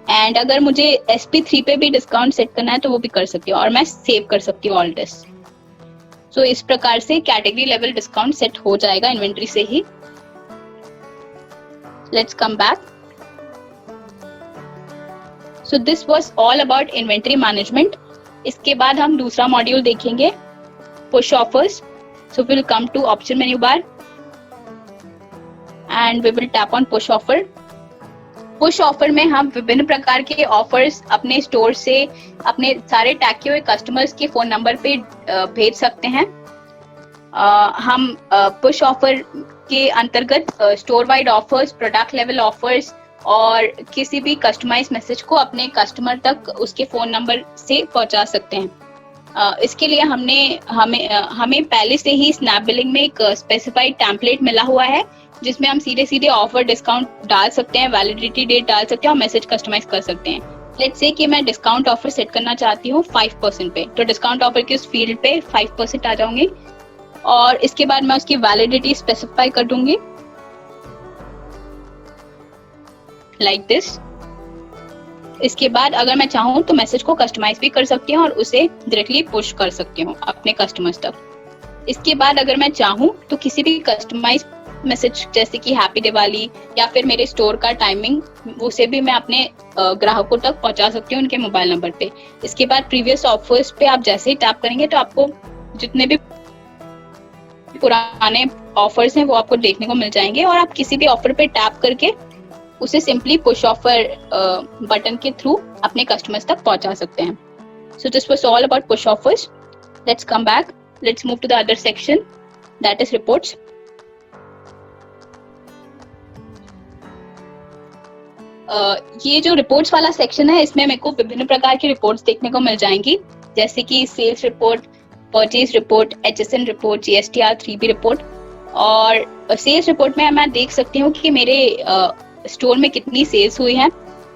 And अगर मुझे SP3 पे भी डिस्काउंट सेट करना है तो वो भी कर सकती हूँ और मैं सेव कर सकती हूँ ऑल दिस. सो इस प्रकार से कैटेगरी लेवल डिस्काउंट सेट हो जाएगा इन्वेंट्री से ही. Let's come back. So this was all about inventory management. इसके बाद हम दूसरा मॉड्यूल देखेंगे, push offers. So will come to option menu bar and we will tap on push offer. Push offer में हम विभिन्न प्रकार के ऑफर्स अपने स्टोर से अपने सारे टैग किए हुए कस्टमर्स के फोन नंबर पे भेज सकते हैं. हम पुश ऑफर के अंतर्गत store wide offers, product level offers और किसी भी कस्टमाइज मैसेज को अपने कस्टमर तक उसके फोन नंबर से पहुंचा सकते हैं. इसके लिए हमें पहले से ही स्नैप बिलिंग में एक स्पेसिफाइड टेम्पलेट मिला हुआ है जिसमें हम सीधे सीधे ऑफर डिस्काउंट डाल सकते हैं, वैलिडिटी डेट डाल सकते हैं और मैसेज कस्टमाइज कर सकते हैं. लेट्स से कि मैं डिस्काउंट ऑफर सेट करना चाहती हूँ 5% पे, तो डिस्काउंट ऑफर के उस फील्ड पे 5% आ जाऊंगी और इसके बाद मैं उसकी वैलिडिटी स्पेसिफाई कर दूंगी लाइक दिस. इसके बाद अगर मैं चाहूँ तो मैसेज को कस्टमाइज भी कर सकती हूँ और उसे डायरेक्टली पुश कर सकती हूँ अपने कस्टमर्स तक. इसके बाद अगर मैं चाहूँ तो किसी भी कस्टमाइज मैसेज जैसे कि हैप्पी दिवाली या फिर मेरे स्टोर का टाइमिंग उसे भी मैं अपने ग्राहकों तक पहुंचा सकती हूँ उनके मोबाइल नंबर पे. इसके बाद प्रीवियस ऑफर्स पे आप जैसे ही टैप करेंगे तो आपको जितने भी पुराने ऑफर्स हैं वो आपको देखने को मिल जाएंगे और आप किसी भी ऑफर पे टैप करके उसे सिंपली पुश ऑफर बटन के थ्रू अपने कस्टमर्स तक पहुंचा सकते हैं. So this was all about push offers. Let's come back. Let's move to the other section that is reports. ये जो रिपोर्ट्स वाला सेक्शन है इसमें मेरे को विभिन्न प्रकार की रिपोर्ट्स देखने को मिल जाएंगी जैसे कि sales report, purchase report, HSN report, GSTR 3B report. और सेल्स रिपोर्ट में मैं देख सकती हूँ कि मेरे स्टोर में कितनी सेल्स हुई है.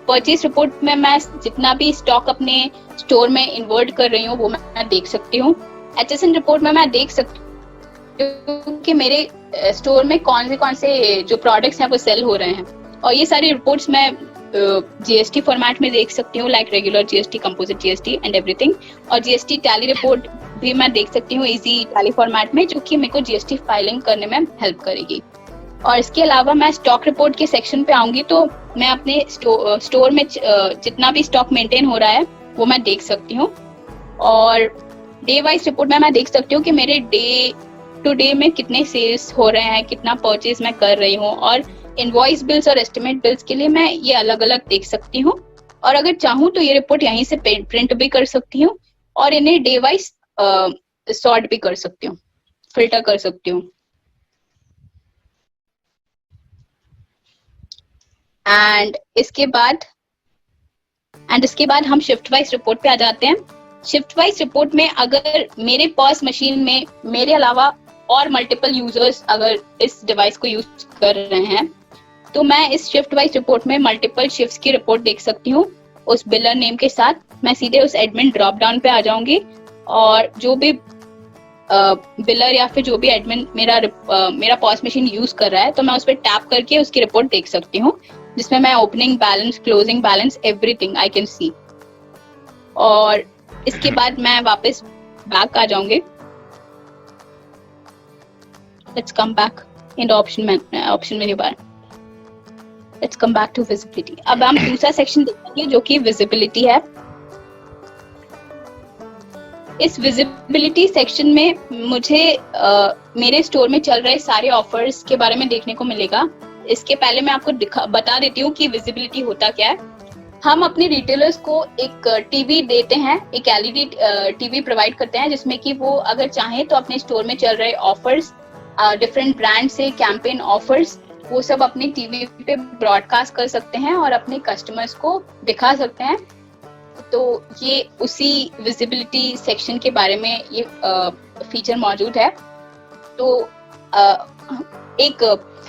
परचेज रिपोर्ट में मैं जितना भी स्टॉक अपने स्टोर में इन्वर्ट कर रही हूँ वो मैं देख सकती हूँ. HSN रिपोर्ट में मैं देख सकती हूँ कि मेरे स्टोर में कौन से जो प्रोडक्ट्स हैं वो सेल हो रहे हैं. और ये सारी रिपोर्ट्स मैं GST फॉर्मेट में देख सकती हूँ like regular GST, composite GST and everything. और GST टैली रिपोर्ट भी मैं देख सकती हूँ इजी टैली फॉर्मेट में जो कि मेरे को GST फाइलिंग करने में हेल्प करेगी. और इसके अलावा मैं स्टॉक रिपोर्ट के सेक्शन पे आऊंगी तो मैं अपने स्टोर में जितना भी स्टॉक मेंटेन हो रहा है वो मैं देख सकती हूँ. और डे वाइज रिपोर्ट में मैं देख सकती हूँ कि मेरे डे टू डे में कितने सेल्स हो रहे हैं, कितना परचेज मैं कर रही हूँ. और इनवॉइस बिल्स और एस्टिमेट बिल्स के लिए मैं ये अलग अलग देख सकती हूँ. और अगर चाहूँ तो ये रिपोर्ट यहीं से प्रिंट भी कर सकती हूँ और इन्हें डे वाइज सॉर्ट भी कर सकती हूँ, फिल्टर कर सकती हूँ. एंड इसके बाद हम शिफ्ट वाइज रिपोर्ट पे आ जाते हैं. शिफ्ट वाइज रिपोर्ट में अगर मेरे पास मशीन में मेरे अलावा और मल्टीपल यूजर्स अगर इस डिवाइस को यूज कर रहे हैं तो मैं इस शिफ्ट वाइज रिपोर्ट में मल्टीपल शिफ्ट्स की रिपोर्ट देख सकती हूँ उस बिलर नेम के साथ। मैं सीधे उस एडमिन ड्रॉप डाउन पे आ जाऊंगी और जो भी बिलर या फिर जो भी एडमिन मेरा पॉस मशीन यूज कर रहा है तो मैं उस पर टैप करके उसकी रिपोर्ट देख सकती हूँ, जिसमें मैं opening balance, closing balance, everything I can see. और इसके बाद मैं वापस बैक आ जाऊंगी। Let's come back in the option menu bar. Let's come back to visibility. अब हम दूसरा सेक्शन देखेंगे जो कि विजिबिलिटी है। इस विजिबिलिटी सेक्शन में मुझे मेरे स्टोर में चल रहे सारे ऑफर्स के बारे में देखने को मिलेगा। इसके पहले मैं आपको बता देती हूँ कि विजिबिलिटी होता क्या है। हम अपने रिटेलर्स को एक टीवी देते हैं, एक एलईडी टीवी प्रोवाइड करते हैं, जिसमें कि वो अगर चाहें तो अपने स्टोर में चल रहे ऑफर्स, डिफरेंट ब्रांड से कैंपेन ऑफर्स, वो सब अपनी टीवी पे ब्रॉडकास्ट कर सकते हैं और अपने कस्टमर्स को दिखा सकते हैं। तो ये उसी विजिबिलिटी सेक्शन के बारे में ये फीचर मौजूद है। तो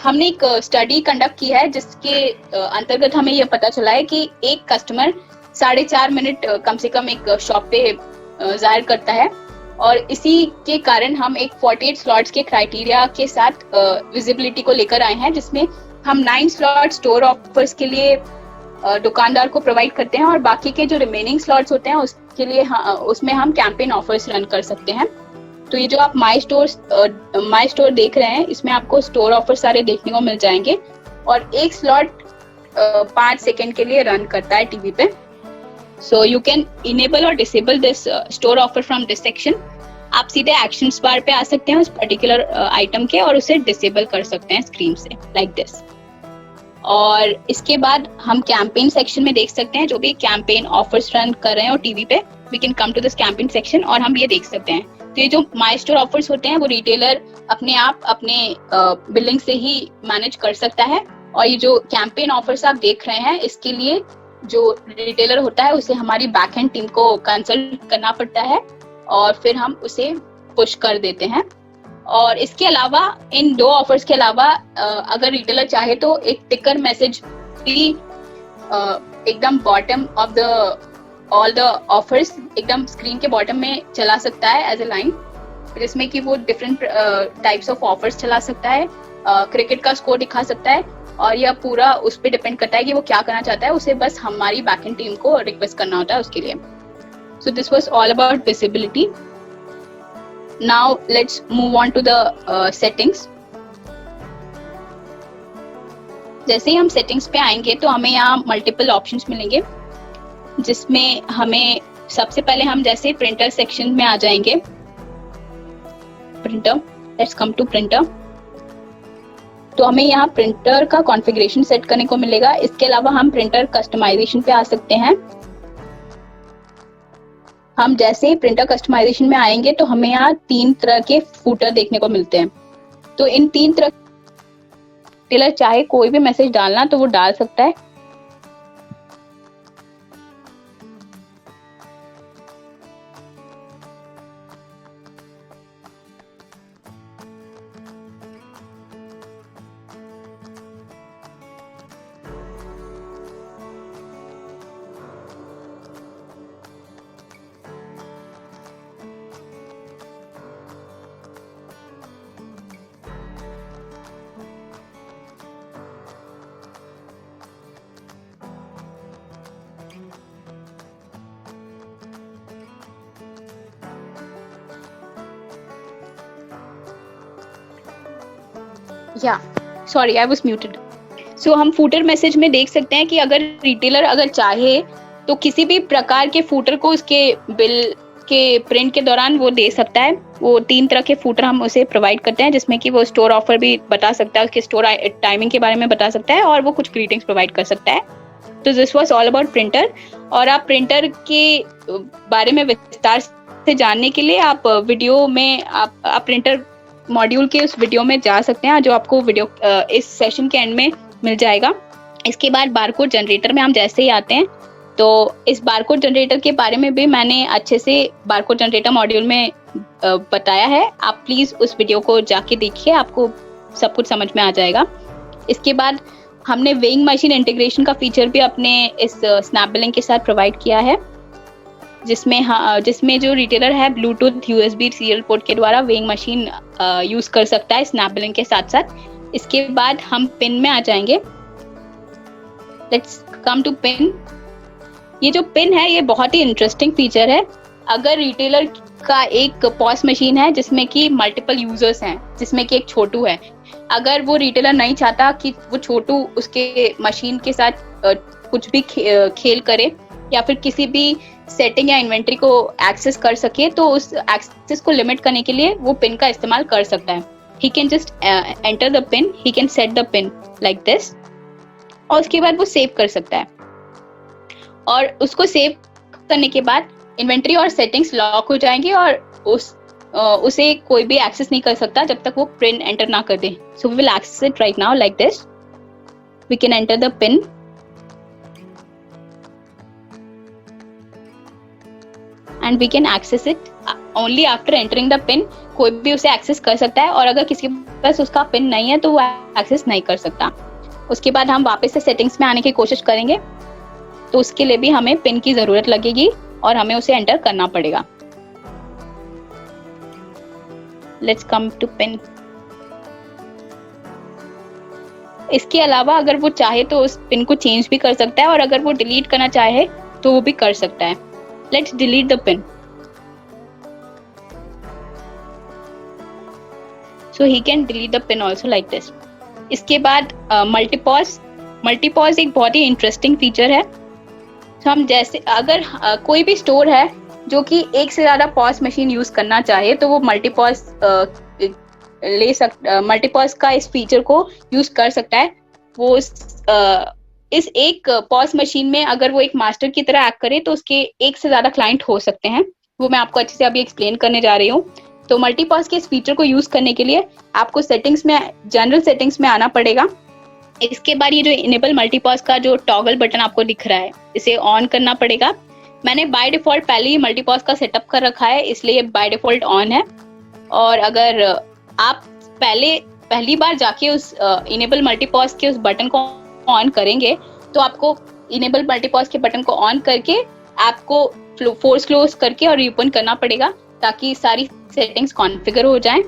हमने एक स्टडी कंडक्ट की है जिसके अंतर्गत हमें ये पता चला है कि एक कस्टमर 4.5 मिनट कम से कम एक शॉप पे जाहिर करता है, और इसी के कारण हम एक 48 स्लॉट्स के क्राइटेरिया के साथ विजिबिलिटी को लेकर आए हैं, जिसमें हम 9 स्लॉट स्टोर ऑफर्स के लिए दुकानदार को प्रोवाइड करते हैं और बाकी के जो रिमेनिंग स्लॉट्स होते हैं उसके लिए उसमें हम कैंपेन ऑफर्स रन कर सकते हैं। तो ये जो आप माई स्टोर देख रहे हैं, इसमें आपको स्टोर ऑफर सारे देखने को मिल जाएंगे और एक स्लॉट 5 सेकेंड के लिए रन करता है टीवी पे। सो यू कैन इनेबल और disable this store offer from this section. आप सीधे एक्शंस बार पे आ सकते हैं उस पर्टिकुलर आइटम के और उसे डिसेबल कर सकते हैं स्क्रीन से, लाइक दिस। और इसके बाद हम कैंपेन सेक्शन में देख सकते हैं जो भी कैंपेन ऑफर्स रन कर रहे हैं और टीवी पे we can come to this campaign section और हम ये देख सकते हैं। तो ये जो माई स्टोर ऑफर्स होते हैं वो रिटेलर अपने आप अपने बिलिंग से ही मैनेज कर सकता है, और ये जो कैंपेन ऑफर्स आप देख रहे हैं इसके लिए जो रिटेलर होता है उसे हमारी बैक एंड टीम को कंसल्ट करना पड़ता है और फिर हम उसे पुश कर देते हैं। और इसके अलावा इन 2 ऑफर्स के अलावा अगर रिटेलर चाहे तो एक टिकर मैसेज भी एकदम bottom of the all the offers एकदम स्क्रीन के बॉटम में चला सकता है एज ए लाइन, जिसमें कि वो डिफरेंट टाइप्स ऑफ ऑफर्स चला सकता है, क्रिकेट का स्कोर दिखा सकता है, और यह पूरा उस पर डिपेंड करता है कि वो क्या करना चाहता है। उसे बस हमारी बैकएंड टीम को रिक्वेस्ट करना होता है उसके लिए। सो this was all about visibility. Now let's move on to the settings. जैसे ही हम सेटिंग्स पे आएंगे तो हमें यहाँ मल्टीपल ऑप्शंस मिलेंगे, जिसमें हमें सबसे पहले हम जैसे प्रिंटर सेक्शन में आ जाएंगे। Printer, let's come to printer. तो हमें यहाँ प्रिंटर का कॉन्फ़िगरेशन सेट करने को मिलेगा। इसके अलावा हम प्रिंटर कस्टमाइजेशन पे आ सकते हैं। हम जैसे ही प्रिंटर कस्टमाइजेशन में आएंगे तो हमें यहाँ 3 तरह के फूटर देखने को मिलते हैं। तो इन 3 तरह टेलर चाहे कोई भी मैसेज डालना तो वो डाल सकता है। Sorry I was muted. So हम फूटर मैसेज में देख सकते हैं कि अगर रिटेलर अगर चाहे तो किसी भी प्रकार के फूटर को उसके बिल के प्रिंट के दौरान वो दे सकता है। वो 3 तरह के फूटर हम उसे प्रोवाइड करते हैं, जिसमें कि वो स्टोर ऑफर भी बता सकता है, उसके स्टोर टाइमिंग के बारे में बता सकता है और वो कुछ ग्रीटिंग्स प्रोवाइड कर सकता है। तो this was all about printer. और आप प्रिंटर के बारे में विस्तार से जानने के लिए आप वीडियो में आप प्रिंटर मॉड्यूल के उस वीडियो में जा सकते हैं, जो आपको वीडियो इस सेशन के एंड में मिल जाएगा। इसके बाद बारकोड जनरेटर में हम जैसे ही आते हैं तो इस बारकोड जनरेटर के बारे में भी मैंने अच्छे से बारकोड जनरेटर मॉड्यूल में बताया है। आप प्लीज उस वीडियो को जाके देखिए, आपको सब कुछ समझ में आ जाएगा। इसके बाद हमने वेइंग मशीन इंटीग्रेशन का फीचर भी अपने इस स्नैप बिलिंग के साथ प्रोवाइड किया है, जिसमें जो रिटेलर है ब्लूटूथ यूएसबी सीरियल पोर्ट के द्वारा वेइंग मशीन यूज कर सकता है स्नैप बिलिंग के साथ साथ। इसके बाद हम पिन में आ जाएंगे। Let's come to pin. ये जो पिन है ये बहुत ही इंटरेस्टिंग फीचर है। अगर रिटेलर का एक पॉस मशीन है जिसमें कि मल्टीपल यूजर्स हैं, जिसमें कि एक छोटू है, अगर वो रिटेलर नहीं चाहता कि वो छोटू उसके मशीन के साथ कुछ भी खेल करे या फिर किसी भी सेटिंग या इन्वेंट्री को एक्सेस कर सके, तो उस एक्सेस को लिमिट करने के लिए वो पिन का इस्तेमाल कर सकता है। He can just enter the pin, he can set the pin like this, और उसके बाद वो सेव कर सकता है। और उसको सेव करने के बाद इन्वेंट्री और सेटिंग्स लॉक हो जाएंगी और उसे कोई भी एक्सेस नहीं कर सकता जब तक वो पिन एंटर ना कर दे। So we will access it right now like this. We can enter the pin and we can access it only after entering the pin. कोई भी उसे एक्सेस कर सकता है और अगर किसी के पास उसका पिन नहीं है तो वो एक्सेस नहीं कर सकता। उसके बाद हम वापस से सेटिंग्स में आने की कोशिश करेंगे, तो उसके लिए भी हमें पिन की जरूरत लगेगी और हमें उसे एंटर करना पड़ेगा। Let's come to pin. इसके अलावा अगर वो चाहे तो उस पिन को चेंज भी कर सकता है और अगर वो डिलीट करना चाहे तो वो भी कर सकता है। Let's delete the pin. So he can delete the pin also like this. इसके बाद मल्टीपॉज एक बहुत ही इंटरेस्टिंग फीचर है। तो हम जैसे अगर कोई भी स्टोर है जो कि एक से ज्यादा पॉज मशीन यूज करना चाहे तो वो मल्टीपॉज का इस फीचर को यूज कर सकता है। वो इस एक पॉज मशीन में अगर वो एक मास्टर की तरह एक्ट करे तो उसके एक से ज्यादा क्लाइंट हो सकते हैं। वो मैं आपको अच्छे से अभी एक्सप्लेन करने जा रही हूँ। तो मल्टीपॉज के इस फीचर को यूज करने के लिए आपको जनरल सेटिंग्स में आना पड़ेगा। इसके बाद ये जो इनेबल मल्टीपॉज का जो टॉगल बटन आपको दिख रहा है, इसे ऑन करना पड़ेगा। मैंने बाय डिफॉल्ट पहले ही मल्टीपॉज का सेटअप कर रखा है, इसलिए ये बाय डिफॉल्ट ऑन है। और अगर आप पहली बार जाके उस इनेबल मल्टीपॉज के उस बटन को ऑन करेंगे तो आपको इनेबल मल्टीपॉज के बटन को ऑन करके आपको फोर्स क्लोज करके और रीओपन करना पड़ेगा ताकि सारी सेटिंग्स कॉन्फ़िगर हो जाएं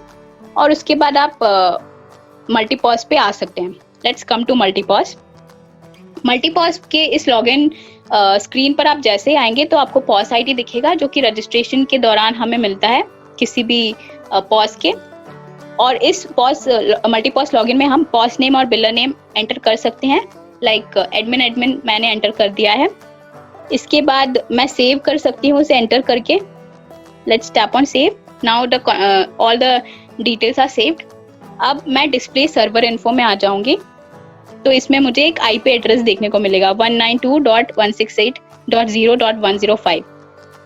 और उसके बाद आप मल्टीपॉज पे आ सकते हैं। Let's come to मल्टीपॉज। मल्टीपॉज के इस लॉगिन स्क्रीन पर आप जैसे ही आएंगे तो आपको पॉज आईडी दिखेगा जो कि रजिस्ट्रेशन के दौरान हमें मिलता है किसी भी पॉज के। और इस मल्टीपॉज लॉगिन में हम पॉज नेम और बिलर नेम एंटर कर सकते हैं। लाइक एडमिन मैंने एंटर कर दिया है। इसके बाद मैं सेव कर सकती हूँ उसे एंटर करके। Let's tap on save. Now all the details are saved. अब मैं डिस्प्ले सर्वर इन्फो में आ जाऊंगी तो इसमें मुझे एक आईपी एड्रेस देखने को मिलेगा 192.168.0.105।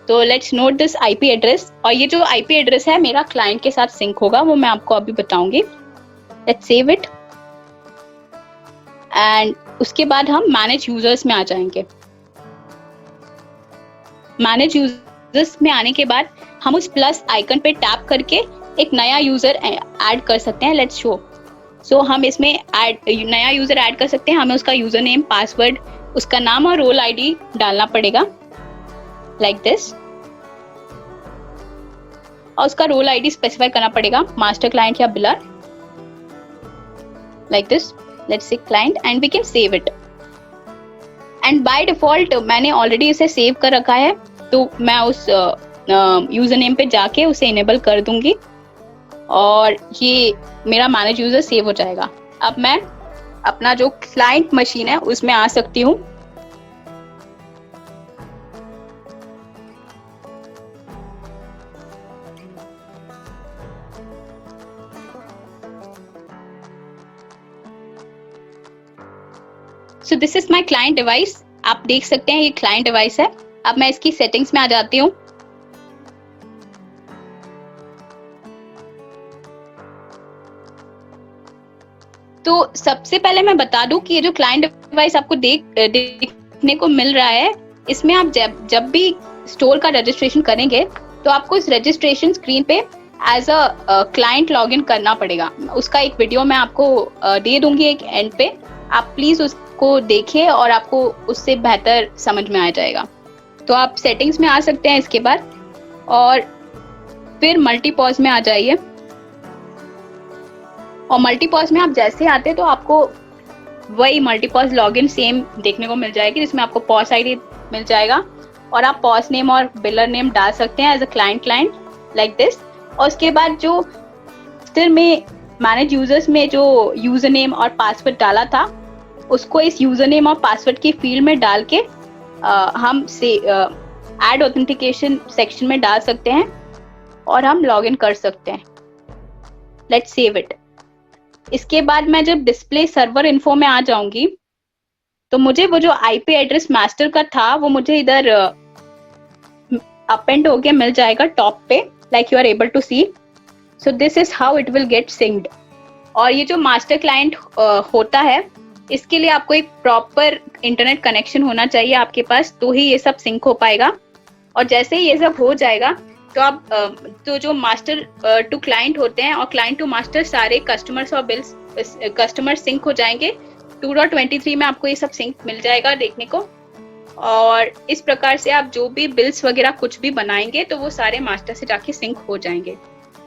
तो let's note this IP address. और ये जो आईपी एड्रेस है मेरा क्लाइंट के साथ सिंक होगा, वो मैं आपको अभी बताऊंगी। लेट्स सेव इट एंड उसके बाद हम मैनेज यूजर्स में आ जाएंगे। मैनेज यूजर्स में आने के बाद हम उस प्लस आइकन पे टैप करके एक नया यूजर ऐड कर सकते हैं। Let's show. सो हम इसमें नया यूजर ऐड कर सकते हैं। हमें उसका यूजर नेम, पासवर्ड, उसका नाम और रोल आईडी डालना पड़ेगा लाइक दिस। और उसका रोल आईडी स्पेसिफाई करना पड़ेगा, मास्टर, क्लाइंट या biller, like this. Let's say client and we can save it. And by default मैंने ऑलरेडी इसे सेव कर रखा है तो मैं उस यूजर नेम पे जाके उसे इनेबल कर दूंगी और ये मेरा मैनेज यूजर सेव हो जाएगा। अब मैं अपना जो क्लाइंट मशीन है उसमें आ सकती हूँ। सो this is my client device. आप देख सकते हैं ये क्लाइंट डिवाइस है। अब मैं इसकी सेटिंग्स में आ जाती हूँ। तो सबसे पहले मैं बता दूं कि ये जो क्लाइंट डिवाइस आपको देखने को मिल रहा है, इसमें आप जब भी स्टोर का रजिस्ट्रेशन करेंगे तो आपको इस रजिस्ट्रेशन स्क्रीन पे एज अ क्लाइंट लॉगिन करना पड़ेगा। उसका एक वीडियो मैं आपको दे दूंगी एक एंड पे, आप प्लीज उसको देखिए और आपको उससे बेहतर समझ में आ जाएगा। तो आप सेटिंग्स में आ सकते हैं इसके बाद, और फिर मल्टीपॉज में आ जाइए। और मल्टीपॉज में आप जैसे आते हैं तो आपको वही मल्टीपॉज लॉगिन सेम देखने को मिल जाएगी, जिसमें आपको पॉज आईडी मिल जाएगा और आप पॉज नेम और बिलर नेम डाल सकते हैं as a client like this. और उसके बाद जो रजिस्टर में मैनेज यूजर्स में जो यूजर नेम और पासवर्ड डाला था, उसको इस यूजर नेम और पासवर्ड की फील्ड में डाल के हम से ऐड ऑथेंटिकेशन सेक्शन में डाल सकते हैं और हम लॉगिन कर सकते हैं। Let's save it. इसके बाद मैं जब डिस्प्ले सर्वर इन्फो में आ जाऊंगी तो मुझे वो जो आईपी एड्रेस मास्टर का था वो मुझे इधर अपेंड होके मिल जाएगा टॉप पे, like you are able to see. So this is how it will get synced. और ये जो मास्टर क्लाइंट होता है, इसके लिए आपको एक प्रॉपर इंटरनेट कनेक्शन होना चाहिए आपके पास, तो ही ये सब सिंक हो पाएगा। और जैसे ही ये सब हो जाएगा तो आप तो जो मास्टर टू क्लाइंट होते हैं और क्लाइंट टू मास्टर सारे कस्टमर्स और बिल्स कस्टमर सिंक हो जाएंगे। 2.23 में आपको ये सब सिंक मिल जाएगा देखने को। और इस प्रकार से आप जो भी बिल्स वगैरह कुछ भी बनाएंगे तो वो सारे मास्टर से जाके सिंक हो जाएंगे।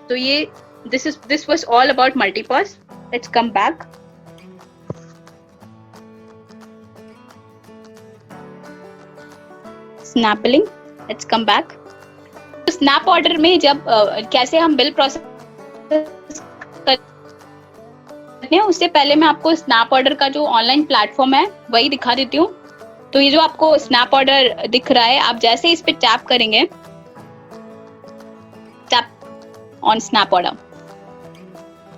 तो ये this was all about multipause. Let's come back. Snap billing. Let's come back. तो स्नैप ऑर्डर में जब कैसे हम बिल प्रोसेस करते हैं, उससे पहले मैं आपको स्नैप ऑर्डर का जो ऑनलाइन प्लेटफॉर्म है वही दिखा देती हूँ। तो ये जो आपको स्नैप ऑर्डर दिख रहा है, आप जैसे इस पे टैप करेंगे, टैप ऑन स्नैप ऑर्डर,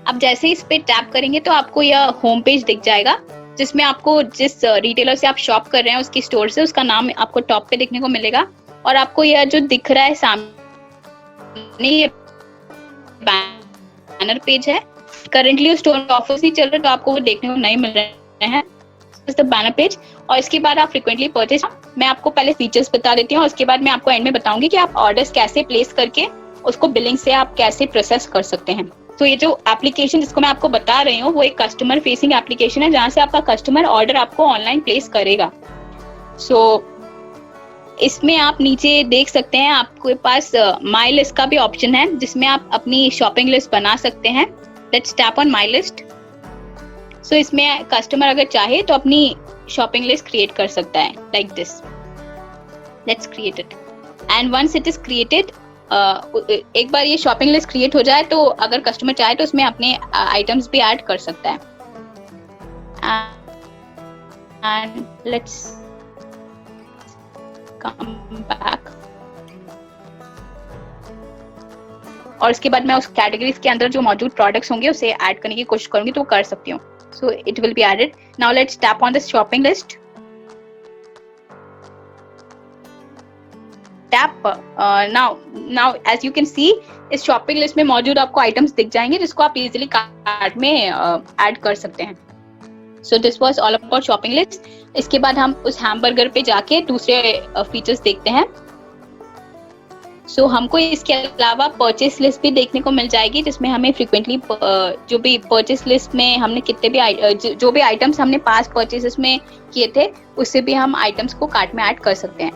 आप जैसे इस पे टैप करेंगे तो आपको यह होम पेज दिख जाएगा, जिसमें आपको जिस रिटेलर से आप शॉप कर रहे हैं उसकी स्टोर से उसका नाम आपको टॉप पे देखने को मिलेगा। और आपको यह जो दिख रहा है सामने, ये बैनर पेज है। करंटली स्टोर में ऑफर्स नहीं चल रहे तो आपको वो देखने को नहीं मिल रहे हैं, बैनर पेज। और इसके बाद आप फ्रीक्वेंटली परचेज, मैं आपको पहले फीचर्स बता देती हूँ, उसके बाद मैं आपको एंड में बताऊंगी कि आप ऑर्डर्स कैसे प्लेस करके उसको बिलिंग से आप कैसे प्रोसेस कर सकते हैं। तो ये जो एप्लीकेशन जिसको मैं आपको बता रही हूँ वो एक कस्टमर फेसिंग एप्लीकेशन है, जहाँ से आपका कस्टमर ऑर्डर आपको ऑनलाइन प्लेस करेगा। सो इसमें आप नीचे देख सकते हैं, आपके पास माई लिस्ट का भी ऑप्शन है, जिसमें आप अपनी शॉपिंग लिस्ट बना सकते हैं। Let's tap on my list. So इसमें कस्टमर अगर चाहे तो अपनी शॉपिंग लिस्ट क्रिएट कर सकता है like this. Let's create it and once it is created, एक बार ये शॉपिंग लिस्ट क्रिएट हो जाए तो अगर कस्टमर चाहे तो उसमें अपने आइटम्स भी ऐड कर सकता है। And let's come back. और इसके बाद मैं उस कैटेगरीज के अंदर जो मौजूद प्रोडक्ट्स होंगे उसे ऐड करने की कोशिश करूंगी तो कर सकती हूँ। So it will be added. Now let's tap on this shopping list. Tap now as you can see, इस शॉपिंग लिस्ट में मौजूद आपको आइटम्स दिख जाएंगे जिसको आप इजीली कार्ट में ऐड कर सकते हैं। So this was all about shopping list. इसके बाद हम उस हैमबर्गर पे जाके दूसरे फीचर्स देखते हैं। सो हमको इसके अलावा परचेस लिस्ट भी देखने को मिल जाएगी, जिसमें हमें फ्रीक्वेंटली जो भी परचेस लिस्ट में हमने कितने भी जो भी आइटम्स हमने पास परचेसेस में किए थे उससे भी हम आइटम्स को कार्ट में ऐड कर सकते हैं।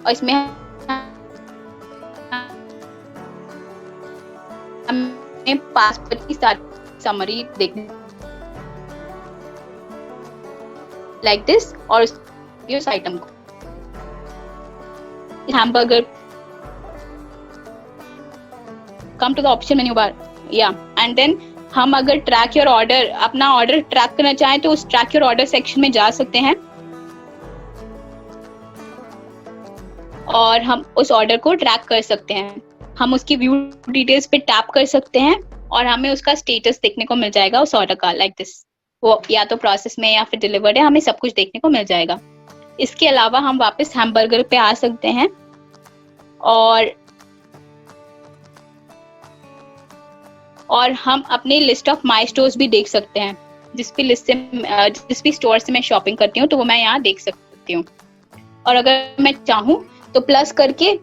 और इसमें हमें पास परचेस की समरी देखने लाइक दिस। और उस आइटम को hamburger, come to the option menu bar, yeah, and then हम अगर ट्रैक योर ऑर्डर, अपना ऑर्डर ट्रैक करना चाहें तो उस ट्रैक योर ऑर्डर सेक्शन में जा सकते हैं और हम उस ऑर्डर को ट्रैक कर सकते हैं। हम उसकी व्यू डिटेल्स पे टैप कर सकते हैं और हमें उसका स्टेटस देखने को मिल जाएगा उस ऑर्डर का लाइक दिस। वो या तो प्रोसेस में या फिर डिलीवर्ड है, हमें सब कुछ देखने को मिल जाएगा। इसके अलावा हम वापस हैमबर्गर पे आ सकते हैं और हम अपने लिस्ट ऑफ माई स्टोर्स भी देख सकते हैं। जिस भी स्टोर से मैं शॉपिंग करती हूँ तो वो मैं यहाँ देख सकती हूँ। और अगर मैं चाहूँ तो प्लस करके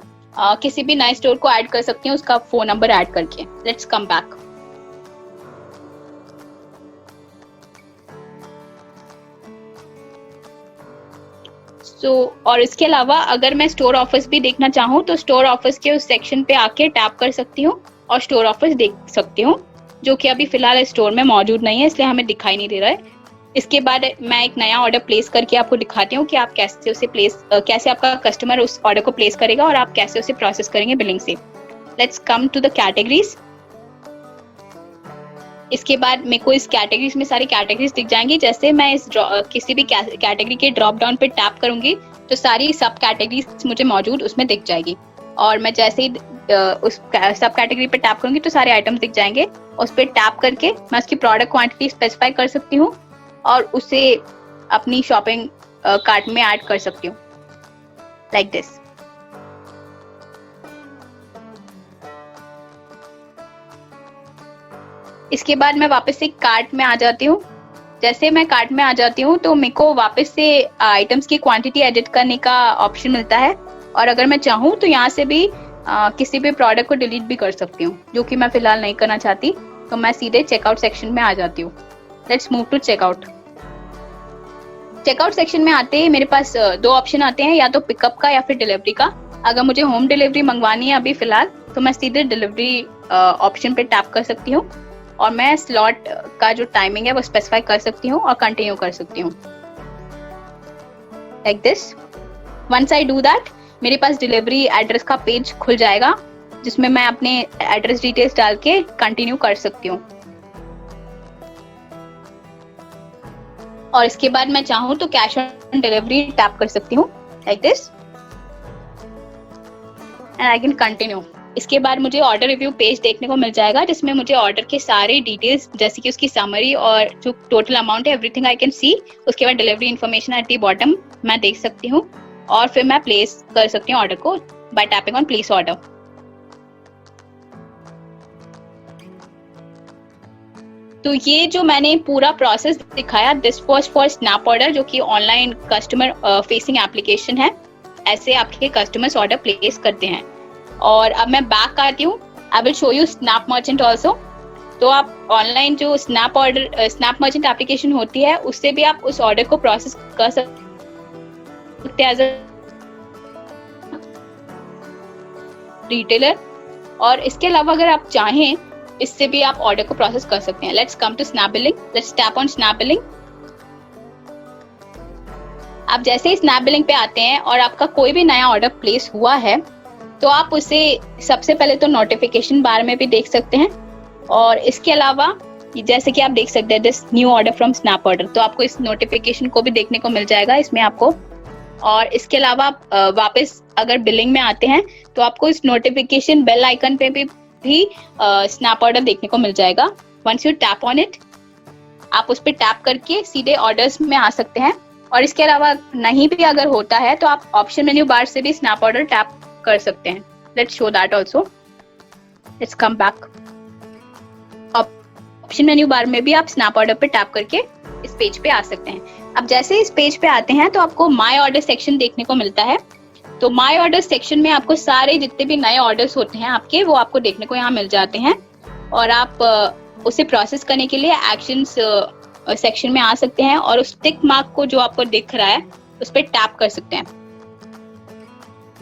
किसी भी नए स्टोर को ऐड कर सकती हूँ, उसका फोन नंबर ऐड करके। Let's come back. और इसके अलावा अगर मैं स्टोर ऑफर्स भी देखना चाहूँ तो स्टोर ऑफर्स के उस सेक्शन पे आके टैप कर सकती हूँ और स्टोर ऑफर्स देख सकती हूँ, जो कि अभी फिलहाल स्टोर में मौजूद नहीं है, इसलिए हमें दिखाई नहीं दे रहा है। इसके बाद मैं एक नया ऑर्डर प्लेस करके आपको दिखाती हूँ कि आप कैसे आपका कस्टमर उस ऑर्डर को प्लेस करेगा और आप कैसे उसे प्रोसेस करेंगे बिलिंग से। Let's come to the categories. इसके बाद मेरे को इस कैटेगरीज में सारी कैटेगरीज दिख जाएंगी। जैसे मैं इस किसी भी कैटेगरी के ड्रॉप डाउन पे टैप करूंगी तो सारी सब कैटेगरीज मुझे मौजूद उसमें दिख जाएगी, और मैं जैसे ही उस सब कैटेगरी पे टैप करूंगी तो सारे आइटम्स दिख जाएंगे। उस पर टैप करके मैं उसकी प्रोडक्ट क्वांटिटी स्पेसिफाई कर सकती हूँ और उसे अपनी शॉपिंग कार्ट में ऐड कर सकती हूँ, लाइक दिस। इसके बाद मैं वापस से कार्ट में आ जाती हूँ। जैसे मैं कार्ट में आ जाती हूँ तो मेरे को वापस से आइटम्स की क्वांटिटी एडिट करने का ऑप्शन मिलता है, और अगर मैं चाहूँ तो यहाँ से भी किसी भी प्रोडक्ट को डिलीट भी कर सकती हूँ, जो कि मैं फिलहाल नहीं करना चाहती। तो मैं सीधे चेकआउट सेक्शन में आ जाती हूँ। Let's move to checkout. Checkout section में आते ही मेरे पास दो ऑप्शन आते हैं, या तो पिकअप का या फिर डिलीवरी का। अगर मुझे होम डिलीवरी मंगवानी है अभी फिलहाल तो मैं सीधे डिलीवरी ऑप्शन पे टैप कर सकती हूँ, और मैं स्लॉट का जो टाइमिंग है वो स्पेसिफाई कर सकती हूँ और कंटिन्यू कर सकती हूँ, like this. Once I do that, मेरे पास डिलीवरी एड्रेस का पेज खुल जाएगा, जिसमें मैं अपने एड्रेस डिटेल्स डाल के कंटिन्यू कर सकती हूँ। और इसके बाद मैं चाहूँ तो कैश ऑन डिलीवरी टैप कर सकती हूँ, like this, and I can continue. इसके बाद मुझे ऑर्डर रिव्यू पेज देखने को मिल जाएगा, जिसमें मुझे ऑर्डर के सारे डिटेल्स जैसे कि उसकी समरी और जो टोटल अमाउंट है एवरीथिंग आई कैन सी। उसके बाद delivery information at the bottom मैं देख सकती हूँ, और फिर मैं प्लेस कर सकती हूँ ऑर्डर को bye tapping on place order. तो ये जो मैंने पूरा प्रोसेस दिखाया, this was for snap order, जो कि ऑनलाइन कस्टमर फेसिंग एप्लीकेशन है। ऐसे आपके कस्टमर्स ऑर्डर प्लेस करते हैं। और अब मैं बैक आती हूँ। I will show you snap merchant also. तो आप ऑनलाइन जो स्नैप मर्चेंट एप्लीकेशन होती है, उससे भी आप उस ऑर्डर को प्रोसेस कर सकते हैं एज अ रिटेलर। और इसके अलावा अगर आप चाहें, इससे भी आप ऑर्डर को प्रोसेस कर सकते हैं। Let's come to snap billing. Let's tap on snap billing. आप जैसे ही स्नैप बिलिंग पे आते हैं और आपका कोई भी नया ऑर्डर प्लेस हुआ है, तो आप उसे सबसे पहले तो नोटिफिकेशन बार में भी देख सकते हैं, और इसके अलावा जैसे कि आप देख सकते हैं this new order from snap order, तो आपको इस नोटिफिकेशन को भी देखने को मिल जाएगा इसमें आपको। और इसके अलावा आप वापस अगर बिलिंग में आते हैं तो आपको इस नोटिफिकेशन बेल आइकन पे भी स्नैप ऑर्डर देखने को मिल जाएगा। Once you tap on it, आप उस पर टैप करके सीधे ऑर्डर्स में आ सकते हैं। और इसके अलावा नहीं भी अगर होता है तो आप ऑप्शन मेन्यू बार से भी स्नैप ऑर्डर टैप कर सकते हैं। Let's show that also. Let's come back. Option menu बार में भी आप स्नैप ऑर्डर पे टैप करके इस पेज पे आ सकते हैं। अब जैसे इस पेज पे आते हैं तो आपको माय ऑर्डर सेक्शन देखने को मिलता है। तो माय ऑर्डर सेक्शन में आपको सारे जितने भी नए ऑर्डर्स होते हैं आपके, वो आपको देखने को यहाँ मिल जाते हैं, और आप उसे प्रोसेस करने के लिए एक्शंस सेक्शन में आ सकते हैं, और उस टिक मार्क को जो आपको दिख रहा है उस पर टैप कर सकते हैं।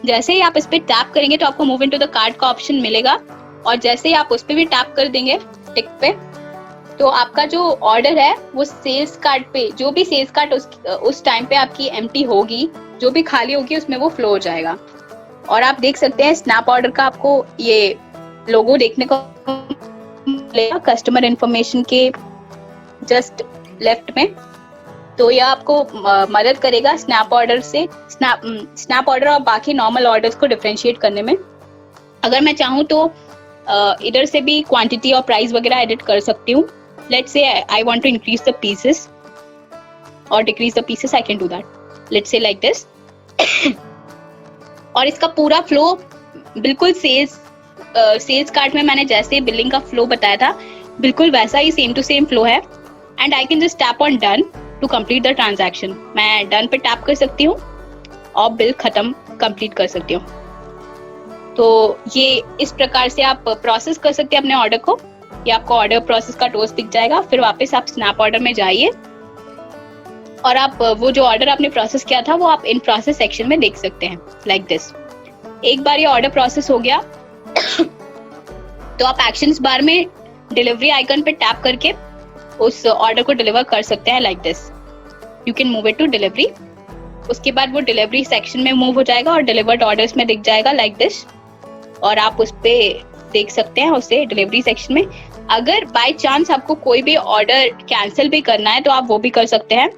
जैसे ही आप इस पे टैप करेंगे तो आपको मूव इनटू द कार्ट का ऑप्शन मिलेगा, और जैसे ही आप उस पे भी टैप कर देंगे टिक पे, तो आपका जो ऑर्डर है वो सेल्स कार्ट पे, जो भी सेल्स कार्ट उस टाइम पे आपकी एम्प्टी होगी, जो भी खाली होगी, उसमें वो फ्लो हो जाएगा। और आप देख सकते हैं स्नैप ऑर्डर का आपको ये लोगो देखने को मिलेगा कस्टमर इंफॉर्मेशन के जस्ट लेफ्ट में। तो यह आपको मदद करेगा स्नैप ऑर्डर से स्नैप ऑर्डर और बाकी नॉर्मल ऑर्डर्स को डिफरेंशिएट करने में। अगर मैं चाहूँ तो इधर से भी क्वांटिटी और प्राइस वगैरह एडिट कर सकती हूँ। Let's say I want to increase the pieces और decrease the pieces, I can do that. Let's say like this. और इसका पूरा फ्लो बिल्कुल सेल्स कार्ट में मैंने जैसे बिलिंग का फ्लो बताया था, बिल्कुल वैसा ही सेम टू सेम फ्लो है। And I can just tap on done to complete the transaction. मैं डन पे टैप कर सकती हूँ और बिल खत्म कंप्लीट कर सकती हूँ। तो ये इस प्रकार से आप प्रोसेस कर सकते हैं अपने ऑर्डर को। ये आपको ऑर्डर प्रोसेस का टोस्ट दिख जाएगा। फिर वापस आप स्नैप ऑर्डर में जाइए और आप वो जो ऑर्डर आपने प्रोसेस किया था वो आप इन प्रोसेस सेक्शन में देख सकते हैं लाइक दिस। एक बार ये ऑर्डर प्रोसेस हो गया तो आप एक्शंस बार में डिलीवरी आइकन पे टैप करके उस ऑर्डर को डिलीवर कर सकते हैं like this. You can move it to delivery. उसके बाद वो डिलीवरी सेक्शन में मूव हो जाएगा और डिलीवर्ड ऑर्डर्स में दिख जाएगा लाइक दिस, और आप उस पे देख सकते हैं उसे डिलीवरी सेक्शन में। अगर बाय चांस आपको कोई भी ऑर्डर कैंसिल भी करना है तो आप वो भी कर सकते हैं।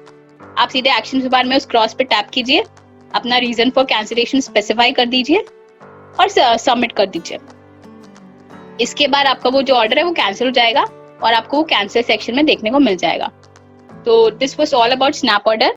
आप सीधे एक्शन बार में उस क्रॉस पे टैप कीजिए, अपना रीजन फॉर कैंसिलेशन स्पेसिफाई कर दीजिए और सबमिट कर दीजिए। इसके बाद आपका वो जो ऑर्डर है वो कैंसिल हो जाएगा और आपको वो कैंसिल सेक्शन में देखने को मिल जाएगा। तो this was all about snap order.